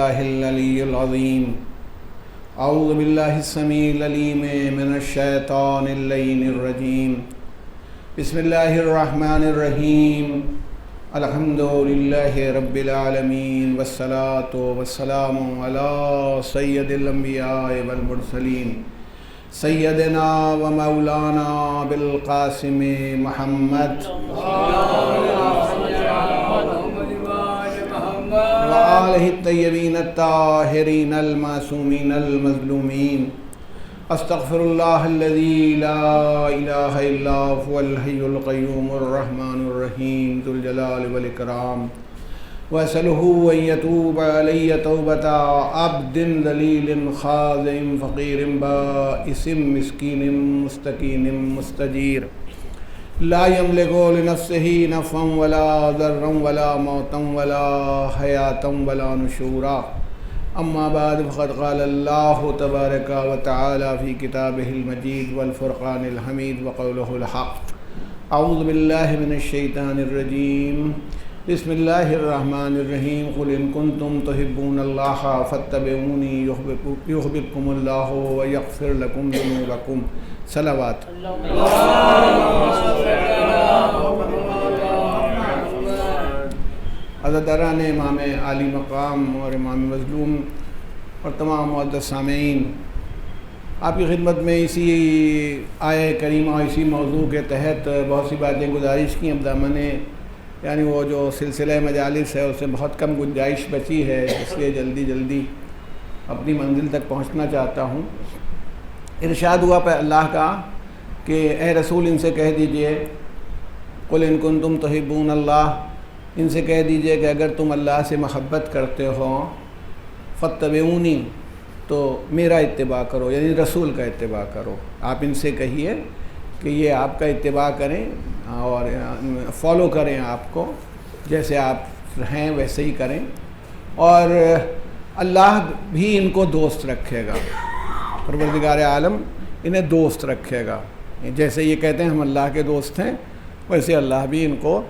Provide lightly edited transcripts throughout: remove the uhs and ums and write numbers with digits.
الله العلي العظيم. أعوذ بالله السميع العليم من الشيطان اللعين الرجيم. بسم الله الرحمن الرحيم. الحمد لله رب العالمين والصلاة والسلام على سيد الأنبياء والمرسلين سيدنا ومولانا بالقاسم محمد وآلہ الطیبین الطاہرین المعصومین المظلومین. استغفر اللہ الذی لا الہ الا هو الحی القیوم الرحمن الرحیم ذو الجلال والاکرام. واسألہ ان یتوب علی توبۃ عبد ذلیل خاضع فقیر بائس مسکین مستکین مستجیر لا یملک لنفسہ نفعا ولا ضرا ولا موتا ولا حیاتا ولا نشورا. اما بعد فقد قال اللہ تبارک و تعالی فی کتابہ المجید والفرقان الحمید وقولہ الحق. اعوذ باللہ من الشیطان الرجیم. بسم اللہ الرحمن الرحیم. قل ان کنتم تحبون اللہ فاتبعونی یحببکم اللہ ویغفر لکم ذنوبکم. صلوات. عزاداران امام عالی مقام اور امام مظلوم اور تمام معزز سامعین، آپ کی خدمت میں اسی آیہ کریمہ اور اسی موضوع کے تحت بہت سی باتیں گزارش کی. اب دامن یعنی وہ جو سلسلہ مجالس ہے اس سے بہت کم گنجائش بچی ہے، اس لیے جلدی اپنی منزل تک پہنچنا چاہتا ہوں. ارشاد ہوا پہ اللہ کا کہ اے رسول ان سے کہہ دیجئے قل ان کنتم تحبون اللہ، ان سے کہہ دیجئے کہ اگر تم اللہ سے محبت کرتے ہو فاتبعونی تو میرا اتباع کرو، یعنی رسول کا اتباع کرو. آپ ان سے کہیے کہ یہ آپ کا اتباع کریں اور فالو کریں، آپ کو جیسے آپ ہیں ویسے ہی کریں، اور اللہ بھی ان کو دوست رکھے گا. پروردگار عالم انہیں دوست رکھے گا. جیسے یہ کہتے ہیں ہم اللہ کے دوست ہیں، ویسے اللہ بھی ان کو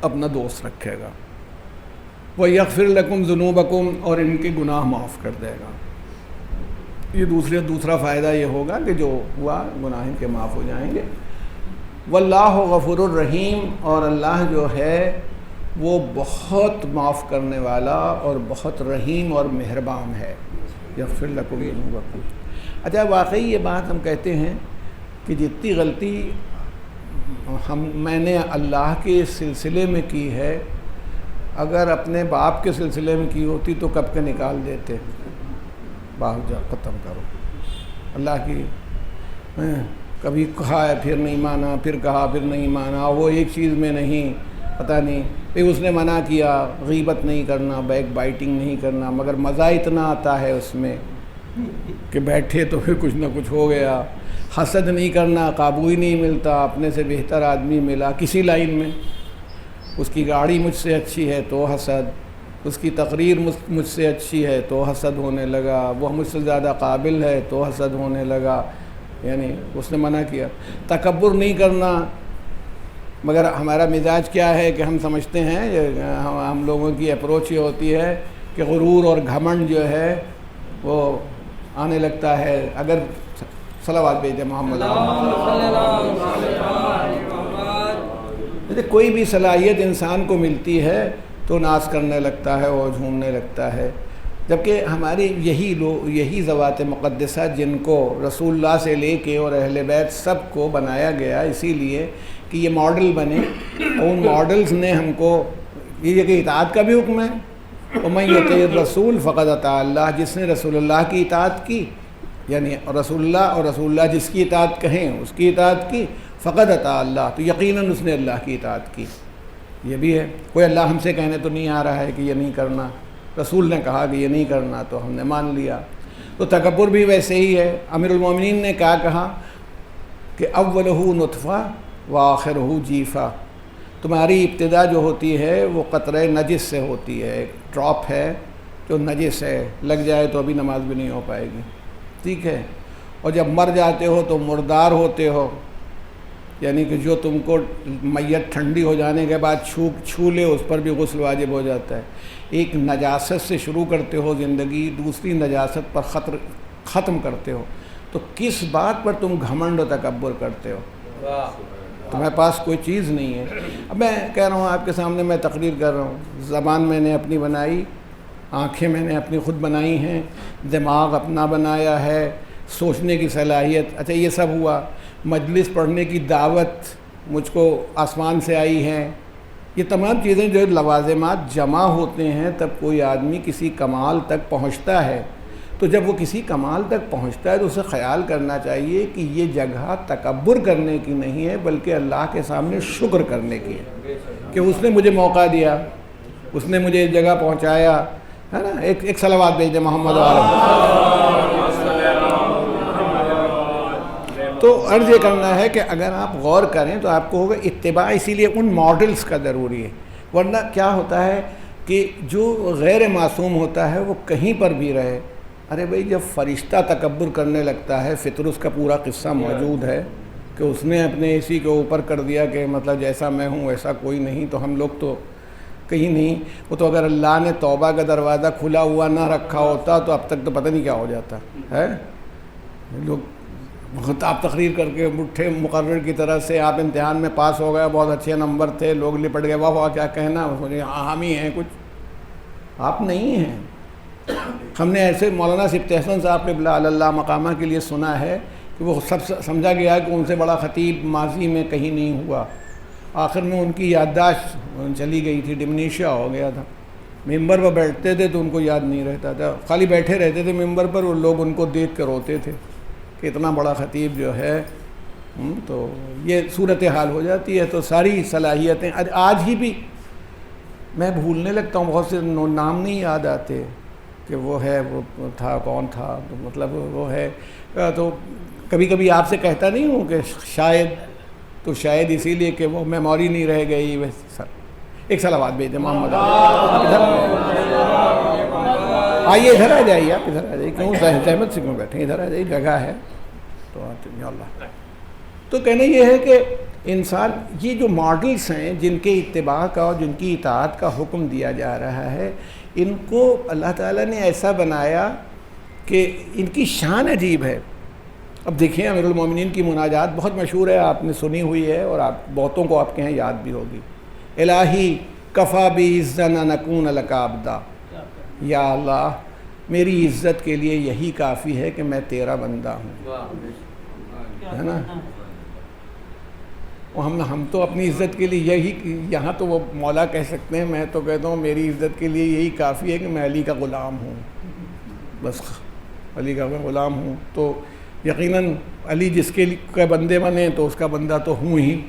اپنا دوست رکھے گا. وَيَغْفِرْ لَكُمْ ذُنُوبَكُمْ، اور ان کے گناہ معاف کر دے گا. یہ دوسرا فائدہ یہ ہوگا کہ جو ہوا گناہ ان کے معاف ہو جائیں گے. وَاللَّهُ غَفُورٌ الرحیم، اور اللہ جو ہے وہ بہت معاف کرنے والا اور بہت رحیم اور مہربان ہے. یغفر لکم ذنوبکم. اچھا، واقعی یہ بات ہم کہتے ہیں کہ جتنی غلطی میں نے اللہ کے سلسلے میں کی ہے، اگر اپنے باپ کے سلسلے میں کی ہوتی تو کب کے نکال دیتے. باپ جا ختم کرو. اللہ کی کبھی کہا ہے پھر نہیں مانا، پھر کہا پھر نہیں مانا، وہ ایک چیز میں نہیں، پتہ نہیں. پھر اس نے منع کیا غیبت نہیں کرنا، بیک بائٹنگ نہیں کرنا، مگر مزہ اتنا آتا ہے اس میں کہ بیٹھے تو پھر کچھ نہ کچھ ہو گیا. حسد نہیں کرنا، قابو ہی نہیں ملتا. اپنے سے بہتر آدمی ملا کسی لائن میں، اس کی گاڑی مجھ سے اچھی ہے تو حسد، اس کی تقریر مجھ سے اچھی ہے تو حسد ہونے لگا، وہ مجھ سے زیادہ قابل ہے تو حسد ہونے لگا. یعنی اس نے منع کیا. تکبر نہیں کرنا، مگر ہمارا مزاج کیا ہے کہ ہم سمجھتے ہیں، ہم لوگوں کی اپروچ یہ ہوتی ہے کہ غرور اور گھمنڈ جو ہے وہ آنے لگتا ہے. اگر صلوات بھیجیں محمد کوئی بھی صلاحیت انسان کو ملتی ہے تو ناز کرنے لگتا ہے اور جھومنے لگتا ہے. جبکہ ہماری یہی ذوات مقدسہ جن کو رسول اللہ سے لے کے اور اہل بیت سب کو بنایا گیا اسی لیے کہ یہ ماڈل بنے، اور ان ماڈلز نے ہم کو یہ کہ اطاعت کا بھی حکم ہے. وَمَن يُطِعِ الرَّسُولَ فَقَدْ أَطَاعَ اللَّهَ، جس نے رسول اللہ کی اطاعت کی، یعنی رسول اللہ جس کی اطاعت کہیں اس کی اطاعت کی، فقد اطاع اللہ، تو یقیناً اس نے اللہ کی اطاعت کی. یہ بھی ہے. کوئی اللہ ہم سے کہنے تو نہیں آ رہا ہے کہ یہ نہیں کرنا، رسول نے کہا کہ یہ نہیں کرنا تو ہم نے مان لیا. تو تکبر بھی ویسے ہی ہے. امیر المومنین نے کیا کہا کہ اولہ نطفہ وآخرہ جیفہ، تمہاری ابتدا جو ہوتی ہے وہ قطرہ نجس سے ہوتی ہے، ایک ڈراپ ہے جو نجس ہے، لگ جائے تو ابھی نماز بھی نہیں ہو پائے گی، ٹھیک ہے. اور جب مر جاتے ہو تو مردار ہوتے ہو، یعنی کہ جو تم کو میت ٹھنڈی ہو جانے کے بعد چھو لے اس پر بھی غسل واجب ہو جاتا ہے. ایک نجاست سے شروع کرتے ہو زندگی، دوسری نجاست پر ختم کرتے ہو، تو کس بات پر تم گھمنڈ و تکبر کرتے ہو؟ تمہارے پاس کوئی چیز نہیں ہے۔ اب میں کہہ رہا ہوں آپ کے سامنے، میں تقریر کر رہا ہوں، زبان میں نے اپنی بنائی، آنکھیں میں نے اپنی خود بنائی ہیں، دماغ اپنا بنایا ہے، سوچنے کی صلاحیت، اچھا یہ سب ہوا، مجلس پڑھنے کی دعوت مجھ کو آسمان سے آئی ہے، یہ تمام چیزیں جو لوازمات جمع ہوتے ہیں تب کوئی آدمی کسی کمال تک پہنچتا ہے۔ تو جب وہ کسی کمال تک پہنچتا ہے تو اسے خیال کرنا چاہیے کہ یہ جگہ تکبر کرنے کی نہیں ہے بلکہ اللہ کے سامنے شکر کرنے کی ہے کہ اس نے مجھے موقع دیا، اس نے مجھے اس جگہ پہنچایا، ہے نا۔ ایک صلوات بھیج دیں محمد علیہ۔ تو عرض یہ کرنا ہے کہ اگر آپ غور کریں تو آپ کو ہوگا اتباع اسی لیے ان ماڈلز کا ضروری ہے، ورنہ کیا ہوتا ہے کہ جو غیر معصوم ہوتا ہے وہ کہیں پر بھی رہے، ارے بھائی جب فرشتہ تکبر کرنے لگتا ہے، فطرس کا پورا قصہ موجود ہے کہ اس نے اپنے اسی کے اوپر کر دیا کہ مطلب جیسا میں ہوں ویسا کوئی نہیں، تو ہم لوگ تو کہیں نہیں، وہ تو اگر اللہ نے توبہ کا دروازہ کھلا ہوا نہ رکھا ہوتا تو اب تک تو پتہ نہیں کیا ہو جاتا ہے۔ لوگ بہت آپ تقریر کر کے اٹھے مقرر کی طرح سے، آپ امتحان میں پاس ہو گئے، بہت اچھے نمبر تھے، لوگ لپٹ گئے، واہ واہ کیا کہنا، ہم ہی ہیں کچھ، آپ نہیں ہیں۔ ہم نے ایسے مولانا سبط احسن صاحب قبلہ اللہ مقامہ کے لیے سنا ہے کہ وہ سب سمجھا گیا کہ ان سے بڑا خطیب ماضی میں کہیں نہیں ہوا، آخر میں ان کی یادداشت چلی گئی تھی، ڈمنیشیا ہو گیا تھا، ممبر پر بیٹھتے تھے تو ان کو یاد نہیں رہتا تھا، خالی بیٹھے رہتے تھے ممبر پر، وہ لوگ ان کو دیکھ کر روتے تھے کہ اتنا بڑا خطیب جو ہے، تو یہ صورتحال ہو جاتی ہے۔ تو ساری صلاحیتیں آج ہی بھی میں بھولنے لگتا ہوں، بہت سے نام نہیں یاد آتے کہ وہ ہے، وہ تھا، کون تھا، تو مطلب وہ ہے، تو کبھی کبھی آپ سے کہتا نہیں ہوں کہ شاید، تو شاید اسی لیے کہ وہ میموری نہیں رہ گئی۔ ویسے ایک صلوات بھیج دیں محمد، آئیے ادھر آ جائیے، آپ ادھر آ جائیے، کیوں زحمت سے کیوں بیٹھیں، ادھر آ جائیے، جگہ ہے تو اللہ۔ تو کہنا یہ ہے کہ انسان، یہ جو ماڈلز ہیں جن کے اتباع کا اور جن کی اطاعت کا حکم دیا جا رہا ہے، ان کو اللہ تعالیٰ نے ایسا بنایا کہ ان کی شان عجیب ہے۔ اب دیکھیں امیر المومنین کی مناجات بہت مشہور ہے، آپ نے سنی ہوئی ہے اور آپ بہتوں کو آپ کے ہیں یاد بھی ہوگی۔ الہی کفا بعزن نکون لک عبدا، یا اللہ میری عزت کے لیے یہی کافی ہے کہ میں تیرا بندہ ہوں، ہے نا۔ ہم تو اپنی عزت کے لیے یہی، یہاں تو وہ مولا کہہ سکتے ہیں، میں تو کہتا ہوں میری عزت کے لیے یہی کافی ہے کہ میں علی کا غلام ہوں، بس علی کا میں غلام ہوں، تو یقیناً علی جس کے بندے بنے تو اس کا بندہ تو ہوں ہی۔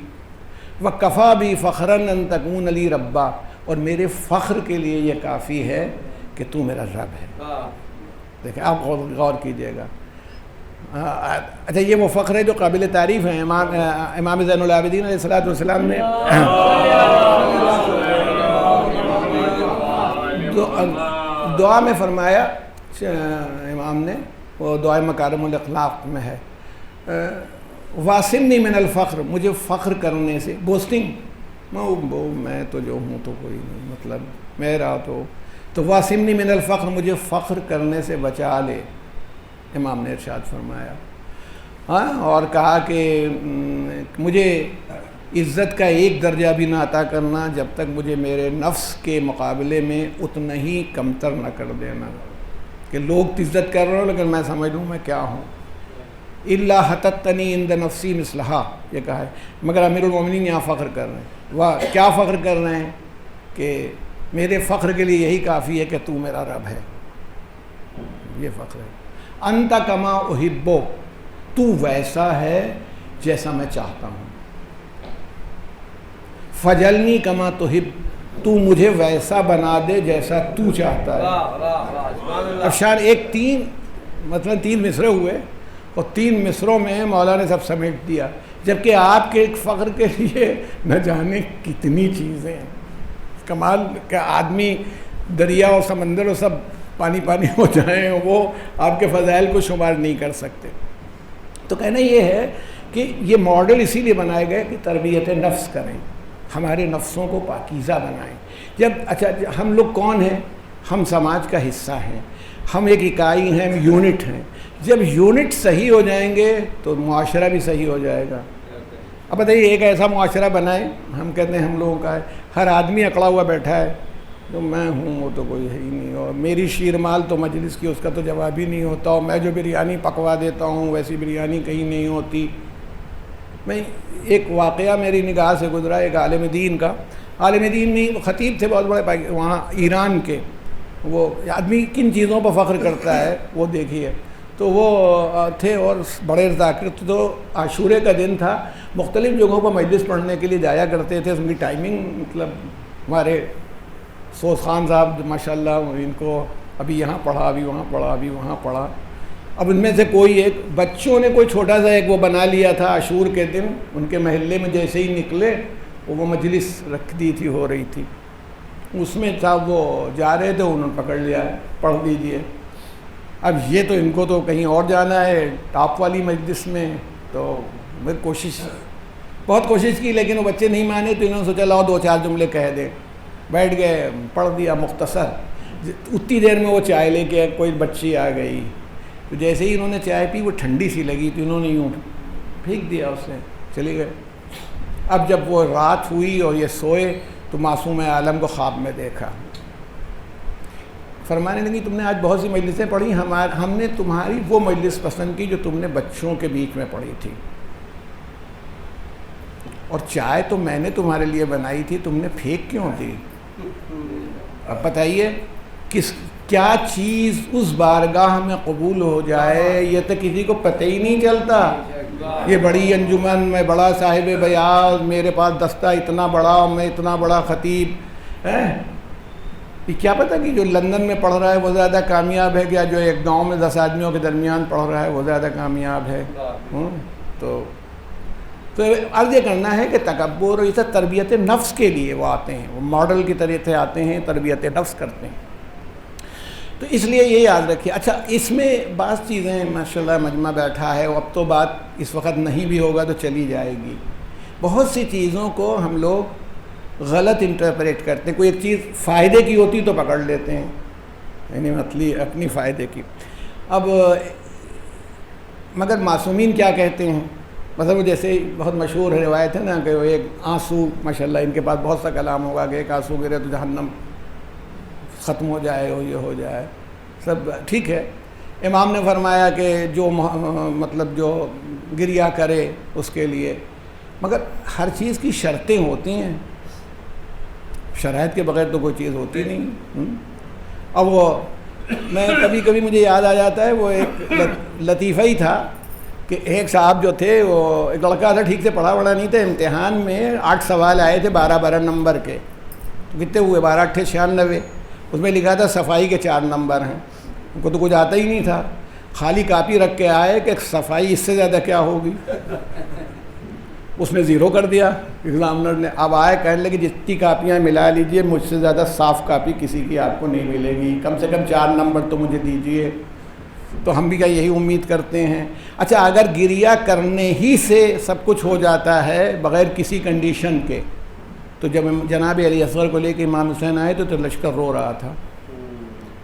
وَكَفَى بِي فَخْرًا أَن تَكُونَ لِي رَبًّا، اور میرے فخر کے لیے یہ کافی ہے کہ تو میرا رب ہے۔ دیکھیں آپ غور کیجئے گا۔ اچھا یہ وہ فخر ہے جو قابل تعریف ہے۔ امام زین العابدین علیہ السلام نے دعا میں فرمایا، امام نے، وہ دعائے مکارم الاخلاق میں ہے، واسمنی من الفخر، مجھے فخر کرنے سے، بوسٹنگ، میں تو جو ہوں تو کوئی نہیں، مطلب میرا تو واسمنی من الفخر، مجھے فخر کرنے سے بچا لے، امام نے ارشاد فرمایا۔ ہاں، اور کہا کہ مجھے عزت کا ایک درجہ بھی نہ عطا کرنا جب تک مجھے میرے نفس کے مقابلے میں اتنا ہی کمتر نہ کر دینا، کہ لوگ عزت کر رہے ہوں لیکن میں سمجھ لوں میں کیا ہوں۔ الا حتتنی عند نفسی مثلہا، یہ کہا ہے، مگر امیر المومنین یہاں فخر کر رہے ہیں۔ واہ، کیا فخر کر رہے ہیں کہ میرے فخر کے لیے یہی کافی ہے کہ تو میرا رب ہے، یہ فخر ہے۔ انت کما احبو، تو ویسا ہے جیسا میں چاہتا ہوں۔ فجلنی کما تحب، تو مجھے ویسا بنا دے جیسا تو چاہتا ہے۔ افشار ایک تین مصرے ہوئے اور 3 مصروں میں مولا نے سب سمیٹ دیا، جبکہ آپ کے ایک فخر کے لیے نہ جانے کتنی چیزیں ہیں۔ کمال کہ آدمی دریا اور سمندر اور سب پانی ہو جائیں، وہ آپ کے فضائل کو شمار نہیں کر سکتے۔ تو کہنا یہ ہے کہ یہ ماڈل اسی لیے بنائے گئے کہ تربیت نفس کریں، ہمارے نفسوں کو پاکیزہ بنائیں. جب اچھا ہم لوگ کون ہیں؟ ہم سماج کا حصہ ہیں, ہم ایک اکائی ہیں, ہم یونٹ ہیں. جب یونٹ صحیح ہو جائیں گے تو معاشرہ بھی صحیح ہو جائے گا. اب بتائیے ایک ایسا معاشرہ بنائیں, ہم کہتے ہیں ہم لوگوں کا ہے, ہر آدمی اکڑا ہوا بیٹھا ہے, تو میں ہوں وہ تو کوئی ہے ہی نہیں, اور میری شیرمال تو مجلس کی اس کا تو جواب ہی نہیں ہوتا, اور میں جو بریانی پکوا دیتا ہوں ویسی بریانی کہیں نہیں ہوتی. میں ایک واقعہ میری نگاہ سے گزرا, ایک عالم دین کا, عالم دین نہیں خطیب تھے بہت بڑے وہاں ایران کے. وہ آدمی کن چیزوں پر فخر کرتا ہے وہ دیکھیے. تو وہ تھے اور بڑے ذاکر, تو عاشورے کا دن تھا, مختلف جگہوں پر مجلس پڑھنے کے لیے جایا کرتے تھے. اس کی ٹائمنگ مطلب ہمارے سوز خان صاحب ماشاء اللہ, ان کو ابھی یہاں پڑھا, ابھی وہاں پڑھا, ابھی وہاں پڑھا. اب ان میں سے کوئی ایک بچوں نے کوئی چھوٹا سا ایک وہ بنا لیا تھا عاشور کے دن, ان کے محلے میں جیسے ہی نکلے وہ مجلس رکھ دی تھی, ہو رہی تھی, اس میں تھا وہ جا رہے تھے, انہوں نے پکڑ لیا پڑھ لیجیے. اب یہ تو ان کو تو کہیں اور جانا ہے ٹاپ والی مجلس میں, تو میں بہت کوشش کی لیکن وہ بچے نہیں مانے, تو انہوں نے سوچا لاؤ 2-4 جملے کہہ دیں. بیٹھ گئے, پڑھ دیا مختصر. اتنی دیر میں وہ چائے لے کے کوئی بچی آ گئی, تو جیسے ہی انہوں نے چائے پی وہ ٹھنڈی سی لگی, تو انہوں نے یوں پھینک دیا اسے, چلے گئے. اب جب وہ رات ہوئی اور یہ سوئے تو معصوم عالم کو خواب میں دیکھا. فرمانے لگی تم نے آج بہت سی مجلسیں پڑھی, ہم نے تمہاری وہ مجلس پسند کی جو تم نے بچوں کے بیچ میں پڑھی تھی, اور چائے تو میں نے تمہارے لیے بنائی تھی, تم نے پھینک کیوں دی؟ اب بتائیے کیا چیز اس بارگاہ میں قبول ہو جائے, یہ تو کسی کو پتہ ہی نہیں چلتا. یہ بڑی انجمن, میں بڑا صاحب بیاض, میرے پاس دستہ اتنا بڑا, میں اتنا بڑا خطیب ہے. یہ کیا پتہ کہ جو لندن میں پڑھ رہا ہے وہ زیادہ کامیاب ہے, کیا جو ایک گاؤں میں 10 آدمیوں کے درمیان پڑھ رہا ہے وہ زیادہ کامیاب ہے. تو عرض یہ کرنا ہے کہ تکبر اور اسے تربیت نفس کے لیے وہ آتے ہیں, وہ ماڈل کی طرح سے آتے ہیں, تربیت نفس کرتے ہیں. تو اس لیے یہ یاد رکھیے. اچھا اس میں بعض چیزیں ماشاءاللہ مجمع بیٹھا ہے, اب تو بات اس وقت نہیں بھی ہوگا تو چلی جائے گی. بہت سی چیزوں کو ہم لوگ غلط انٹرپریٹ کرتے ہیں. کوئی ایک چیز فائدے کی ہوتی تو پکڑ لیتے ہیں, یعنی مطلب اپنی فائدے کی. اب مگر معصومین کیا کہتے ہیں, مثلا وہ جیسے بہت مشہور روایت ہے نا کہ وہ ایک آنسو, ماشاءاللہ ان کے پاس بہت سا کلام ہوگا کہ ایک آنسو گرے تو جہنم ختم ہو جائے, ہو یہ ہو جائے, سب ٹھیک ہے. امام نے فرمایا کہ جو مطلب جو گریہ کرے اس کے لیے, مگر ہر چیز کی شرطیں ہوتی ہیں, شرائط کے بغیر تو کوئی چیز ہوتی نہیں. اب وہ میں کبھی کبھی مجھے یاد آ جاتا ہے, وہ ایک لطیفہ ہی تھا کہ ایک صاحب جو تھے, وہ ایک لڑکا تھا, ٹھیک سے پڑھا وڑھا نہیں تھا, امتحان میں 8 سوال آئے تھے 12 نمبر کے. کتنے ہوئے 12 8 96. اس میں لکھا تھا صفائی کے 4 نمبر ہیں. ان کو تو کچھ آتا ہی نہیں تھا, خالی کاپی رکھ کے آئے کہ صفائی اس سے زیادہ کیا ہوگی. اس نے 0 کر دیا ایگزامنر نے. اب آئے کہنے لگے جتنی کاپیاں ملا لیجئے, مجھ سے زیادہ صاف کاپی کسی کی آپ کو نہیں ملے گی, کم سے کم 4 نمبر تو مجھے دیجئے. تو ہم بھی کیا یہی امید کرتے ہیں. اچھا اگر گریہ کرنے ہی سے سب کچھ ہو جاتا ہے بغیر کسی کنڈیشن کے, تو جب جناب علی اصغر کو لے کے امام حسین آئے تو لشکر رو رہا تھا.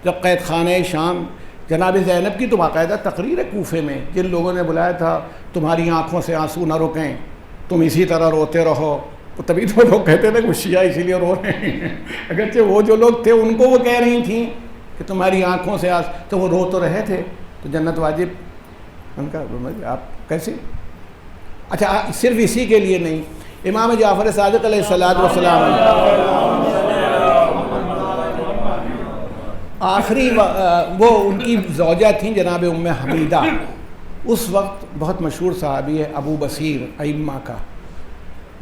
جب قید خانہ شام جناب زینب کی تو باقاعدہ تقریر ہے کوفے میں, جن لوگوں نے بلایا تھا تمہاری آنکھوں سے آنسو نہ رکیں, تم اسی طرح روتے رہو. تبھی تو لوگ کہتے تھے کہ شیعہ اسی لیے رو رہے ہیں, اگرچہ وہ جو لوگ تھے ان کو وہ کہہ رہی تھیں کہ تمہاری آنکھوں سے تو وہ رو تو رہے تھے. تو جنت واجب, ان کا آپ کیسے. اچھا صرف اسی کے لیے نہیں, امام جعفر صادق علیہ السلام آخری وہ ان کی زوجہ تھیں جناب ام حمیدہ, اس وقت بہت مشہور صحابی ہے ابو بصیر ائمہ کا.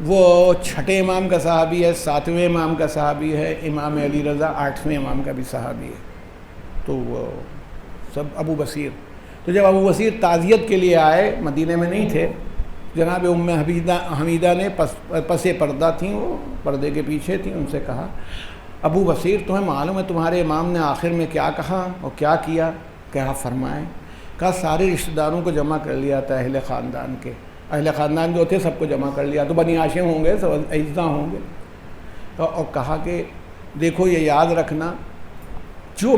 وہ 6 امام کا صحابی ہے, 7ویں امام کا صحابی ہے, امام علی رضا 8ویں امام کا بھی صحابی ہے. تو وہ سب ابو بصیر. تو جب ابو بصیر تعزیت کے لیے آئے, مدینہ میں نہیں تھے, جناب ام حمیدہ نے پس پردہ تھیں, وہ پردے کے پیچھے تھیں, ان سے کہا ابو بصیر تمہیں معلوم ہے تمہارے امام نے آخر میں کیا کہا اور کیا کیا, کہ آپ فرمائیں. کہا سارے رشتہ داروں کو جمع کر لیا تھا, اہل خاندان کے, اہل خاندان جو تھے سب کو جمع کر لیا، تو بنی ہاشم ہوں گے، سب اجزا ہوں گے، اور کہا کہ دیکھو یہ یاد رکھنا، جو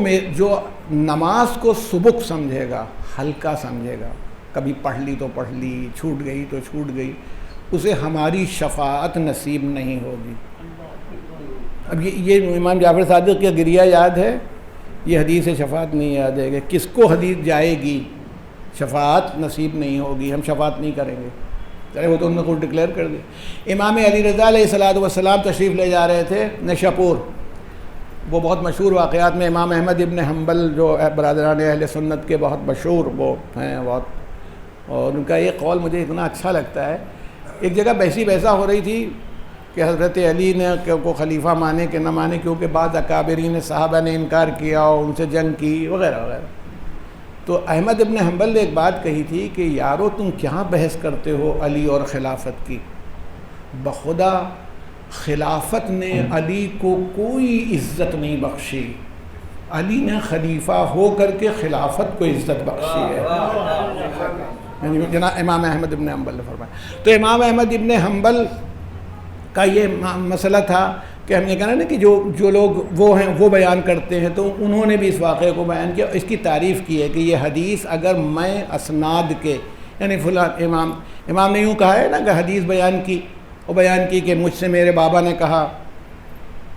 نماز کو سبک سمجھے گا، ہلکا سمجھے گا، کبھی پڑھ لی تو پڑھ لی، چھوٹ گئی تو چھوٹ گئی، اسے ہماری شفاعت نصیب نہیں ہوگی۔ اب یہ امام جعفر صادق کا گریہ یاد ہے، یہ حدیث شفاعت نہیں یاد ہے کہ کس کو حدیث جائے گی شفاعت نصیب نہیں ہوگی، ہم شفاعت نہیں کریں گے، چلے وہ تو انہوں نے خود ڈکلیئر کر دی۔ امام علی رضا علیہ السلام تشریف لے جا رہے تھے نشاپور، وہ بہت مشہور واقعات میں امام احمد ابن حنبل جو برادران اہل سنت کے بہت مشہور وہ ہیں بہت، اور ان کا ایک قول مجھے اتنا اچھا لگتا ہے۔ ایک جگہ بحثہ ہو رہی تھی کہ حضرت علی نے کو خلیفہ مانے کہ نہ مانے، کیونکہ بعض اکابرین صحابہ نے انکار کیا اور ان سے جنگ کی وغیرہ وغیرہ۔ تو احمد ابن حنبل نے ایک بات کہی تھی کہ یارو تم کیا بحث کرتے ہو علی اور خلافت کی، بخدا خلافت نے علی کو کوئی عزت نہیں بخشی، علی نے خلیفہ ہو کر کے خلافت کو عزت بخشی ہے، یعنی جناب امام احمد ابن حنبل نے فرمایا۔ تو امام احمد ابن حنبل کا یہ مسئلہ تھا کہ ہم نے کہا نا کہ جو لوگ وہ ہیں وہ بیان کرتے ہیں، تو انہوں نے بھی اس واقعے کو بیان کیا، اس کی تعریف کی ہے کہ یہ حدیث اگر میں اسناد کے یعنی فلاں امام نے یوں کہا ہے نا کہ حدیث بیان کی، وہ بیان کی کہ مجھ سے میرے بابا نے کہا،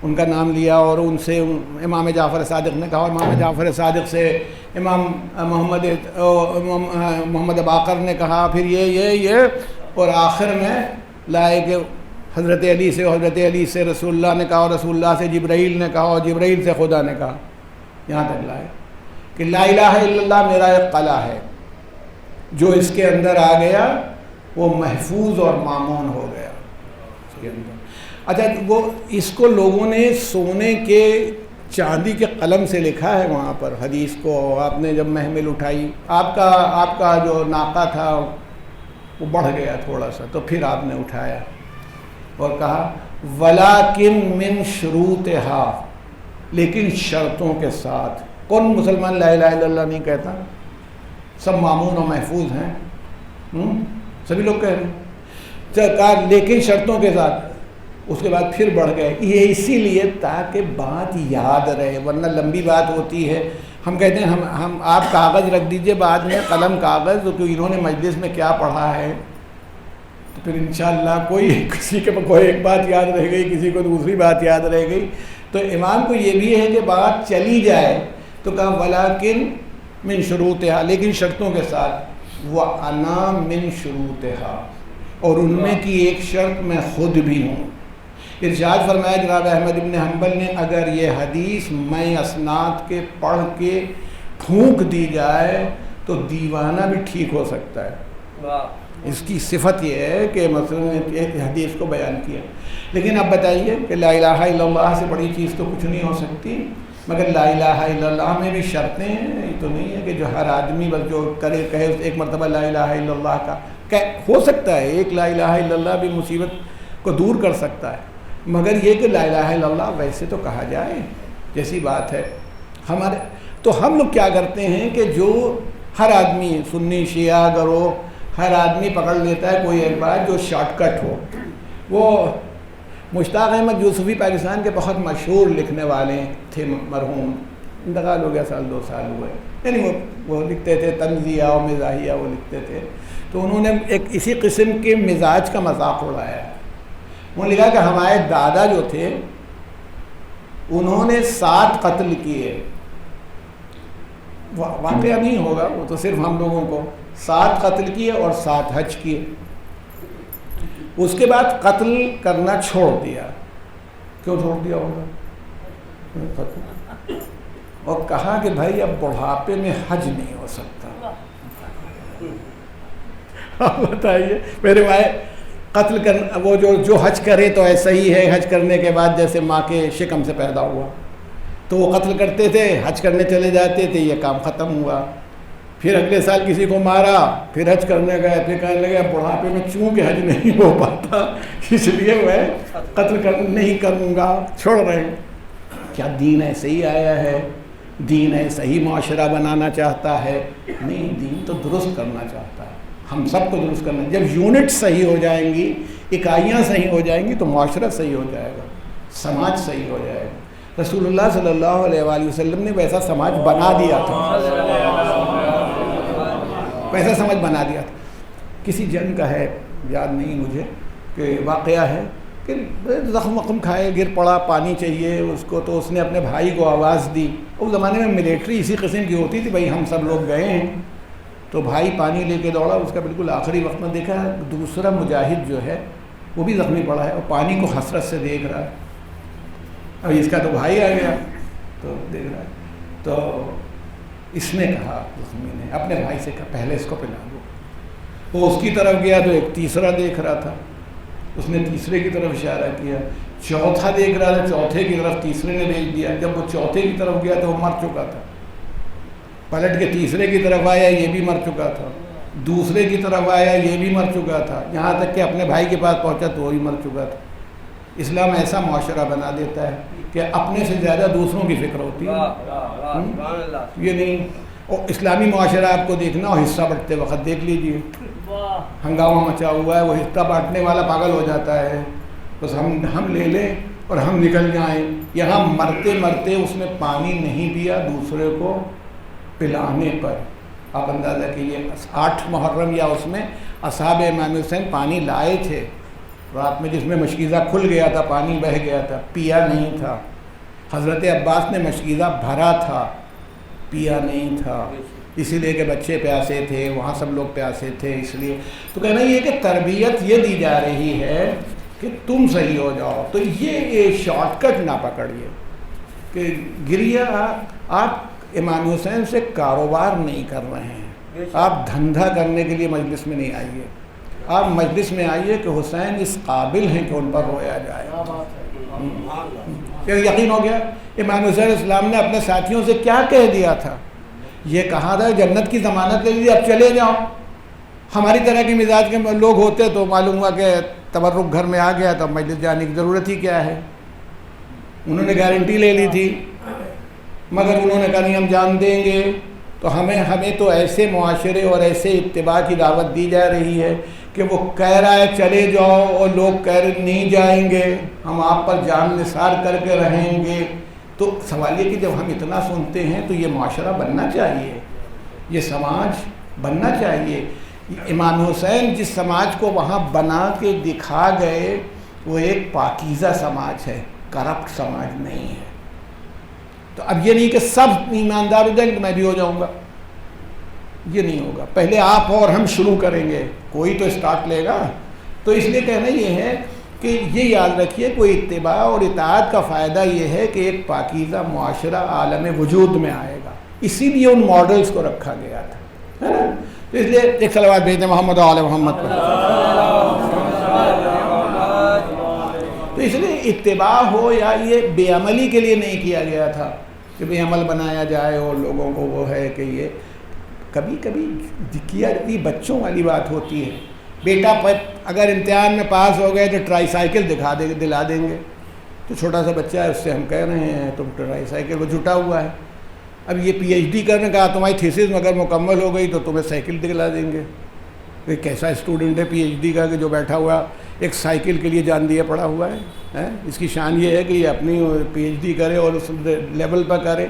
ان کا نام لیا، اور ان سے امام جعفر صادق نے کہا، اور امام جعفر صادق سے امام محمد باقر نے کہا، پھر یہ اور آخر میں لائے کہ حضرت علی سے رسول اللہ نے کہا، اور رسول اللہ سے جبرائیل نے کہا، اور جبرائیل سے خدا نے کہا، یہاں تک لائے کہ لا الہ الا اللہ میرا ایک قلعہ ہے، جو اس کے اندر آ گیا وہ محفوظ اور مامون ہو گیا اس کے اندر۔ اچھا وہ اس کو لوگوں نے سونے کے چاندی کے قلم سے لکھا ہے وہاں پر حدیث کو، آپ نے جب محمل اٹھائی، آپ کا جو ناقہ تھا وہ بڑھ گیا تھوڑا سا، تو پھر آپ نے اٹھایا اور کہا وَلَكِن مِّن شُرُوطِهَا، لیکن شرطوں کے ساتھ۔ کون مسلمان لا الہ الا اللہ نہیں کہتا؟ سب مامون و محفوظ ہیں، سبھی لوگ کہہ رہے ہیں، کہا لیکن شرطوں کے ساتھ۔ اس کے بعد پھر بڑھ گئے، یہ اسی لیے تاکہ بات یاد رہے، ورنہ لمبی بات ہوتی ہے، ہم کہتے ہیں ہم آپ کاغذ رکھ دیجئے بعد میں، قلم کاغذ، تو انہوں نے مجلس میں کیا پڑھا ہے، تو پھر انشاءاللہ کسی کے کوئی ایک بات یاد رہ گئی، کسی کو دوسری بات یاد رہ گئی۔ تو امام کو یہ بھی ہے کہ بات چلی جائے، تو کہا وَلَكِن مِّن شُرُوطِهَا، لیکن شرطوں کے ساتھ، وَأَنَا مِّن شُرُوطِهَا، اور ان میں کی ایک شرط میں خود بھی ہوں۔ ارشاد فرمایا جناب احمد ابن حنبل نے، اگر یہ حدیث میں اسناد کے پڑھ کے پھونک دی جائے تو دیوانہ بھی ٹھیک ہو سکتا ہے۔ اس کی صفت یہ ہے کہ مثلا حدیث کو بیان کیا، لیکن اب بتائیے کہ لا الہ الا اللہ سے بڑی چیز تو کچھ نہیں ہو سکتی، مگر لا الہ الا اللہ میں بھی شرطیں ہیں، یہ تو نہیں ہے کہ جو ہر آدمی بس جو کہے ایک مرتبہ لا الہ الا اللہ کا ہو سکتا ہے، ایک لا الہ الا اللہ بھی مصیبت کو دور کر سکتا ہے، مگر یہ کہ لا الہ الا اللہ ویسے تو کہا جائے جیسی بات ہے ہمارے۔ تو ہم لوگ کیا کرتے ہیں کہ جو ہر آدمی سنی شیعہ گروہ ہر آدمی پکڑ لیتا ہے کوئی ایک بات جو شارٹ کٹ ہو۔ وہ مشتاق احمد یوسفی پاکستان کے بہت مشہور لکھنے والے تھے، مرحوم، انتقال ہو گیا، 2 سال ہوئے، یعنی وہ لکھتے تھے تنزیہ و مزاحیہ وہ لکھتے تھے، تو انہوں نے ایک اسی قسم کے مزاج کا مذاق اڑایا۔ انہوں نے لکھا کہ ہمارے دادا جو تھے انہوں نے 7 قتل کیے، واقعہ نہیں ہوگا وہ تو صرف ہم لوگوں کو، 7 قتل کیے اور 7 حج کیے، اس کے بعد قتل کرنا چھوڑ دیا۔ کیوں چھوڑ دیا ہوگا؟ اور کہا کہ بھائی اب بڑھاپے میں حج نہیں ہو سکتا۔ آپ بتائیے میرے بھائی، قتل کرنا وہ جو حج کرے تو ایسا ہی ہے، حج کرنے کے بعد جیسے ماں کے شکم سے پیدا ہوا، تو وہ قتل کرتے تھے، حج کرنے چلے جاتے تھے، یہ کام ختم ہوا۔ پھر اگلے سال کسی کو مارا، پھر حج کرنے گئے، پھر کہنے لگے بڑھاپے میں چونکہ حج نہیں ہو پاتا اس لیے میں قتل نہیں کروں گا، چھوڑ رہے ہیں۔ کیا دین ایسے ہی آیا ہے؟ دین ایسا ہی معاشرہ بنانا چاہتا ہے؟ نہیں، دین تو درست کرنا چاہتا ہے۔ ہم سب کو درست کرنا. جب یونٹ صحیح ہو جائیں گی, اکائیاں صحیح ہو جائیں گی, تو معاشرہ صحیح ہو جائے گا, سماج صحیح ہو جائے گا. رسول اللہ صلی اللہ علیہ وآلہ وسلم نے ویسا سماج بنا دیا تھا, ویسا سماج بنا دیا تھا. کسی جنگ کا ہے, یاد نہیں مجھے, کہ واقعہ ہے کہ زخم وخم کھائے, گر پڑا, پانی چاہیے اس کو, تو اس نے اپنے بھائی کو آواز دی. اس زمانے میں ملٹری اسی قسم کی ہوتی تھی, بھائی ہم سب لوگ گئے ہیں, تو بھائی پانی لے کے دوڑا. اس کا بالکل آخری وقت میں دیکھا دوسرا مجاہد جو ہے وہ بھی زخمی پڑا ہے, اور پانی کو حسرت سے دیکھ رہا ہے. اب اس کا تو بھائی آ گیا تو دیکھ رہا ہے, تو اس نے کہا, زخمی نے اپنے بھائی سے کہا پہلے اس کو پلا دو. وہ اس کی طرف گیا تو ایک تیسرا دیکھ رہا تھا, اس نے تیسرے کی طرف اشارہ کیا. چوتھا دیکھ رہا تھا, چوتھے کی طرف تیسرے نے بھیج دیا. جب وہ چوتھے کی طرف گیا تو وہ مر چکا تھا. پلٹ کے تیسرے کی طرف آیا, یہ بھی مر چکا تھا. دوسرے کی طرف آیا, یہ بھی مر چکا تھا. یہاں تک کہ اپنے بھائی کے پاس پہنچا تو وہ بھی مر چکا تھا. اسلام ایسا معاشرہ بنا دیتا ہے کہ اپنے سے زیادہ دوسروں کی فکر ہوتی ہے. یہ نہیں, اور اسلامی معاشرہ آپ کو دیکھنا, اور حصہ بانٹتے وقت دیکھ لیجئے, ہنگامہ مچا ہوا ہے, وہ حصہ بانٹنے والا پاگل ہو جاتا ہے, بس ہم لے لیں اور ہم نکل جائیں. یہاں مرتے مرتے اس نے پانی نہیں پیا دوسرے کو پلانے پر. آپ اندازہ کیجیے, 8 محرم یا اس میں اصحاب امام حسین پانی لائے تھے رات میں, جس میں مشکیزہ کھل گیا تھا, پانی بہہ گیا تھا, پیا نہیں تھا. حضرت عباس نے مشکیزہ بھرا تھا, پیا نہیں تھا, اسی لیے کہ بچے پیاسے تھے, وہاں سب لوگ پیاسے تھے. اس لیے تو کہنا یہ کہ تربیت یہ دی جا رہی ہے کہ تم صحیح ہو جاؤ. تو یہ شارٹ کٹ نہ پکڑیے کہ گریا. آپ امام حسین سے کاروبار نہیں کر رہے ہیں, آپ دھندا کرنے کے لیے مجلس میں نہیں آئیے. آپ مجلس میں آئیے کہ حسین اس قابل ہیں کہ ان پر رویا جائے. یقین ہو گیا. امام حسین اسلام نے اپنے ساتھیوں سے کیا کہہ دیا تھا؟ یہ کہا تھا جنت کی ضمانت لے لیجیے, اب چلے جاؤ. ہماری طرح کے مزاج کے لوگ ہوتے تو معلوم ہوا کہ تبرک گھر میں آ گیا تو مجلس جانے کی ضرورت ہی کیا ہے. انہوں نے گارنٹی لے لی تھی, مگر انہوں نے کہا نہیں ہم جان دیں گے. تو ہمیں تو ایسے معاشرے اور ایسے اتباع کی دعوت دی جا رہی ہے کہ وہ کہہ رہا ہے چلے جاؤ, اور لوگ کہہ رہے نہیں جائیں گے, ہم آپ پر جان نثار کر کے رہیں گے. تو سوال یہ کہ جب ہم اتنا سنتے ہیں تو یہ معاشرہ بننا چاہیے, یہ سماج بننا چاہیے. امام حسین جس سماج کو وہاں بنا کے دکھا گئے وہ ایک پاکیزہ سماج ہے, کرپٹ سماج نہیں ہے. تو اب یہ نہیں کہ سب ایماندار ہو جائیں تو میں بھی ہو جاؤں گا, یہ نہیں ہوگا. پہلے آپ اور ہم شروع کریں گے, کوئی تو اسٹارٹ لے گا. تو اس لیے کہنا یہ ہے کہ یہ یاد رکھیے, کوئی اتباع اور اطاعت کا فائدہ یہ ہے کہ ایک پاکیزہ معاشرہ عالم وجود میں آئے گا. اسی لیے ان ماڈلز کو رکھا گیا تھا, ہے نا. تو اس لیے ایک صلوات بھیجیں محمد و آل محمد پر. تو اس لیے اتباع ہو یا یہ بے عملی کے لیے نہیں کیا گیا تھا کہ بے عمل بنایا جائے اور لوگوں کو وہ ہے کہ یہ کبھی کبھی کیا جاتی بچوں والی بات ہوتی ہے. بیٹا اگر امتحان میں پاس ہو گئے تو ٹرائی سائیکل دلا دیں گے. تو چھوٹا سا بچہ ہے, اس سے ہم کہہ رہے ہیں تم ٹرائی سائیکل وہ جھٹا ہوا ہے. اب یہ پی ایچ ڈی کرنے کا تمہاری تھیسس اگر مکمل ہو گئی تو تمہیں سائیکل دلا دیں گے. یہ کیسا اسٹوڈنٹ ہے پی ایچ ڈی کا کہ جو بیٹھا ہوا ایک سائیکل کے لیے جان دیا پڑا ہوا ہے. اس کی شان یہ ہے کہ یہ اپنی پی ایچ ڈی کرے اور اس لیول پر کرے.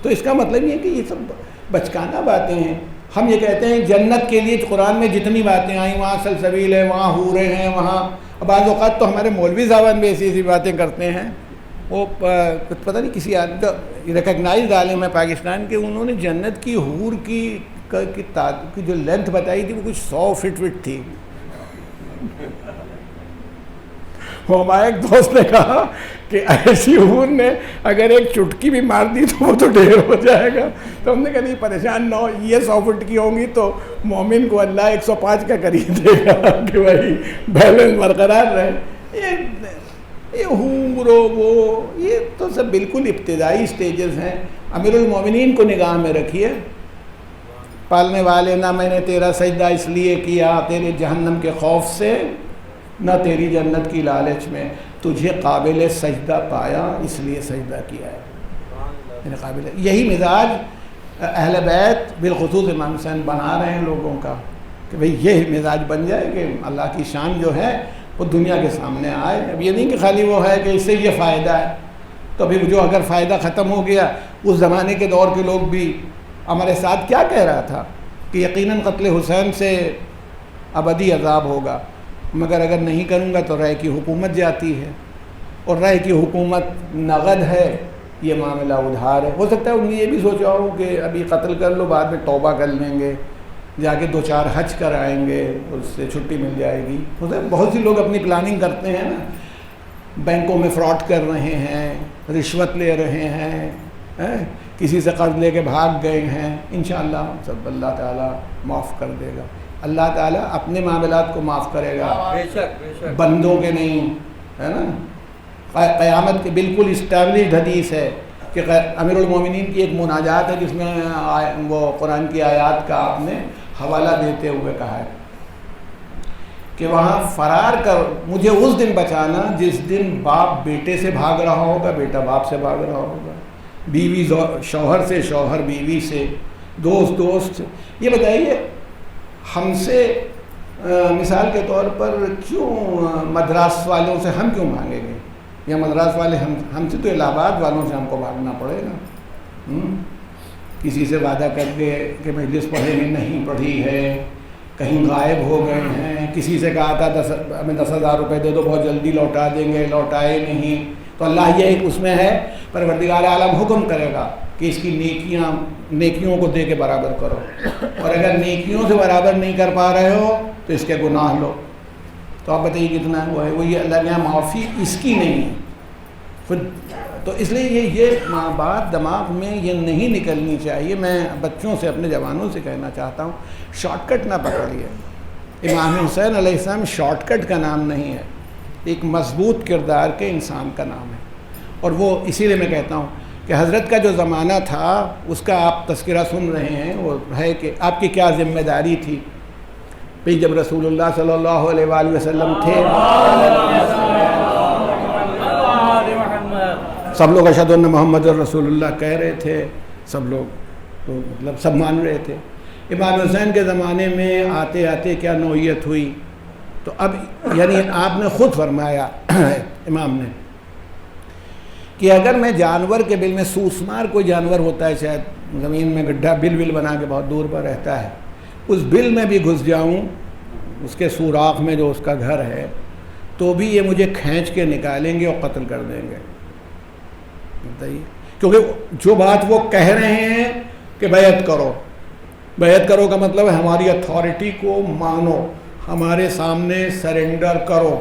تو اس کا مطلب یہ ہے کہ یہ سب بچکانہ باتیں ہیں. ہم یہ کہتے ہیں جنت کے لیے قرآن میں جتنی باتیں آئیں وہاں سلسبیل ہے, وہاں حوریں ہیں, وہاں بعض اوقات تو ہمارے مولوی صاحب بھی ایسی باتیں کرتے ہیں. وہ کچھ پتہ نہیں کسی آدمی ریکگنائزڈ عالم ہے پاکستان کے, انہوں نے جنت کی حور کی جو لینتھ بتائی تھی وہ کچھ 100 فٹ تھی. وہ ہمارا ایک دوست نے کہا کہ ایسی حور نے اگر ایک چٹکی بھی مار دی تو وہ تو ڈھیر ہو جائے گا. تو ہم نے کہا نہیں پریشان نہ ہو, یہ 100 فٹ کی ہوں گی تو مومن کو اللہ 105 کا قریب دے گا کہ وہی بیلنس برقرار رہے. یہ حور وہ یہ تو سب بالکل ابتدائی سٹیجز ہیں. امیر المومنین کو نگاہ میں رکھیے, پالنے والے نہ میں نے تیرا سجدہ اس لیے کیا تیرے جہنم کے خوف سے, نہ تیری جنت کی لالچ میں, تجھے قابل سجدہ پایا اس لیے سجدہ کیا ہے. یہی مزاج اہل بیت بالخصوص امام حسین بنا رہے ہیں لوگوں کا. کہ بھئی یہ مزاج بن جائے کہ اللہ کی شان جو ہے وہ دنیا کے سامنے آئے. اب یہ نہیں کہ خالی وہ ہے کہ اس سے یہ فائدہ ہے. تو ابھی جو اگر فائدہ ختم ہو گیا، اس زمانے کے دور کے لوگ بھی ہمارے ساتھ کیا کہہ رہا تھا کہ یقیناً قتل حسین سے ابدی عذاب ہوگا، مگر اگر نہیں کروں گا تو رائے کی حکومت جاتی ہے، اور رائے کی حکومت نقد ہے، یہ معاملہ ادھار ہے. ہو سکتا ہے انہوں نے یہ بھی سوچا ہو کہ ابھی قتل کر لو، بعد میں توبہ کر لیں گے، جا کے 2-4 حج کر آئیں گے، اس سے چھٹی مل جائے گی. بہت سی لوگ اپنی پلاننگ کرتے ہیں نا، بینکوں میں فراڈ کر رہے ہیں، رشوت لے رہے ہیں، کسی سے قرض لے کے بھاگ گئے ہیں. انشاءاللہ سب اللہ تعالیٰ معاف کر دے گا. اللہ تعالیٰ اپنے معاملات کو معاف کرے گا، بے شک بندوں کے نہیں، ہے نا. قیامت کی بالکل اسٹیبلشڈ حدیث ہے کہ امیر المومنین کی ایک مناجات ہے جس میں وہ قرآن کی آیات کا آپ نے حوالہ دیتے ہوئے کہا ہے کہ وہاں فرار کر مجھے اس دن بچانا جس دن باپ بیٹے سے بھاگ رہا ہوگا، بیٹا باپ سے بھاگ رہا ہوگا، بیوی شوہر سے، شوہر بیوی سے، دوست سے. یہ بتائیے ہم سے مثال کے طور پر کیوں مدراس والوں سے ہم کیوں مانگیں گے، یا مدراس والے ہم سے تو الہ آباد والوں سے ہم کو بھاگنا پڑے گا. کسی سے وعدہ کر کے کہ مجلس پڑھیں گے، نہیں پڑھی ہے، کہیں غائب ہو گئے ہیں. کسی سے کہا تھا ہمیں 10,000 روپے دے دو، بہت جلدی لوٹا دیں گے، لوٹائے نہیں. تو اللہ یہ اس میں ہے، پروردگار عالم حکم کرے گا کہ اس کی نیکیوں کو دے کے برابر کرو، اور اگر نیکیوں سے برابر نہیں کر پا رہے ہو تو اس کے گناہ لو. تو آپ بتائیے کتنا وہ ہے. وہ یہ اللہ نے معافی اس کی نہیں ہے خود. تو اس لیے یہ بات دماغ میں یہ نہیں نکلنی چاہیے. میں بچوں سے، اپنے جوانوں سے کہنا چاہتا ہوں، شارٹ کٹ نہ پکڑیے. امام حسین علیہ السلام شارٹ کٹ کا نام نہیں ہے، ایک مضبوط کردار کے انسان کا نام ہے. اور وہ اسی لیے میں کہتا ہوں کہ حضرت کا جو زمانہ تھا اس کا آپ تذکرہ سن رہے ہیں، وہ ہے کہ آپ کی کیا ذمہ داری تھی. بھئی جب رسول اللہ صلی اللہ علیہ وآلہ وسلم تھے، سب لوگ اشہد ان محمد رسول اللہ کہہ رہے تھے، سب لوگ تو مطلب سب مان رہے تھے. امام حسین کے زمانے میں آتے آتے کیا نوعیت ہوئی. تو اب یعنی آپ نے خود فرمایا امام نے کہ اگر میں جانور کے بل میں، سوسمار کوئی جانور ہوتا ہے شاید زمین میں گڈھا بل بنا کے بہت دور پر رہتا ہے، اس بل میں بھی گھس جاؤں، اس کے سوراخ میں جو اس کا گھر ہے، تو بھی یہ مجھے کھینچ کے نکالیں گے اور قتل کر دیں گے. بتائیے، کیونکہ جو بات وہ کہہ رہے ہیں کہ بیعت کرو، بیعت کرو کا مطلب ہے ہماری اتھارٹی کو مانو، ہمارے سامنے سرنڈر کرو.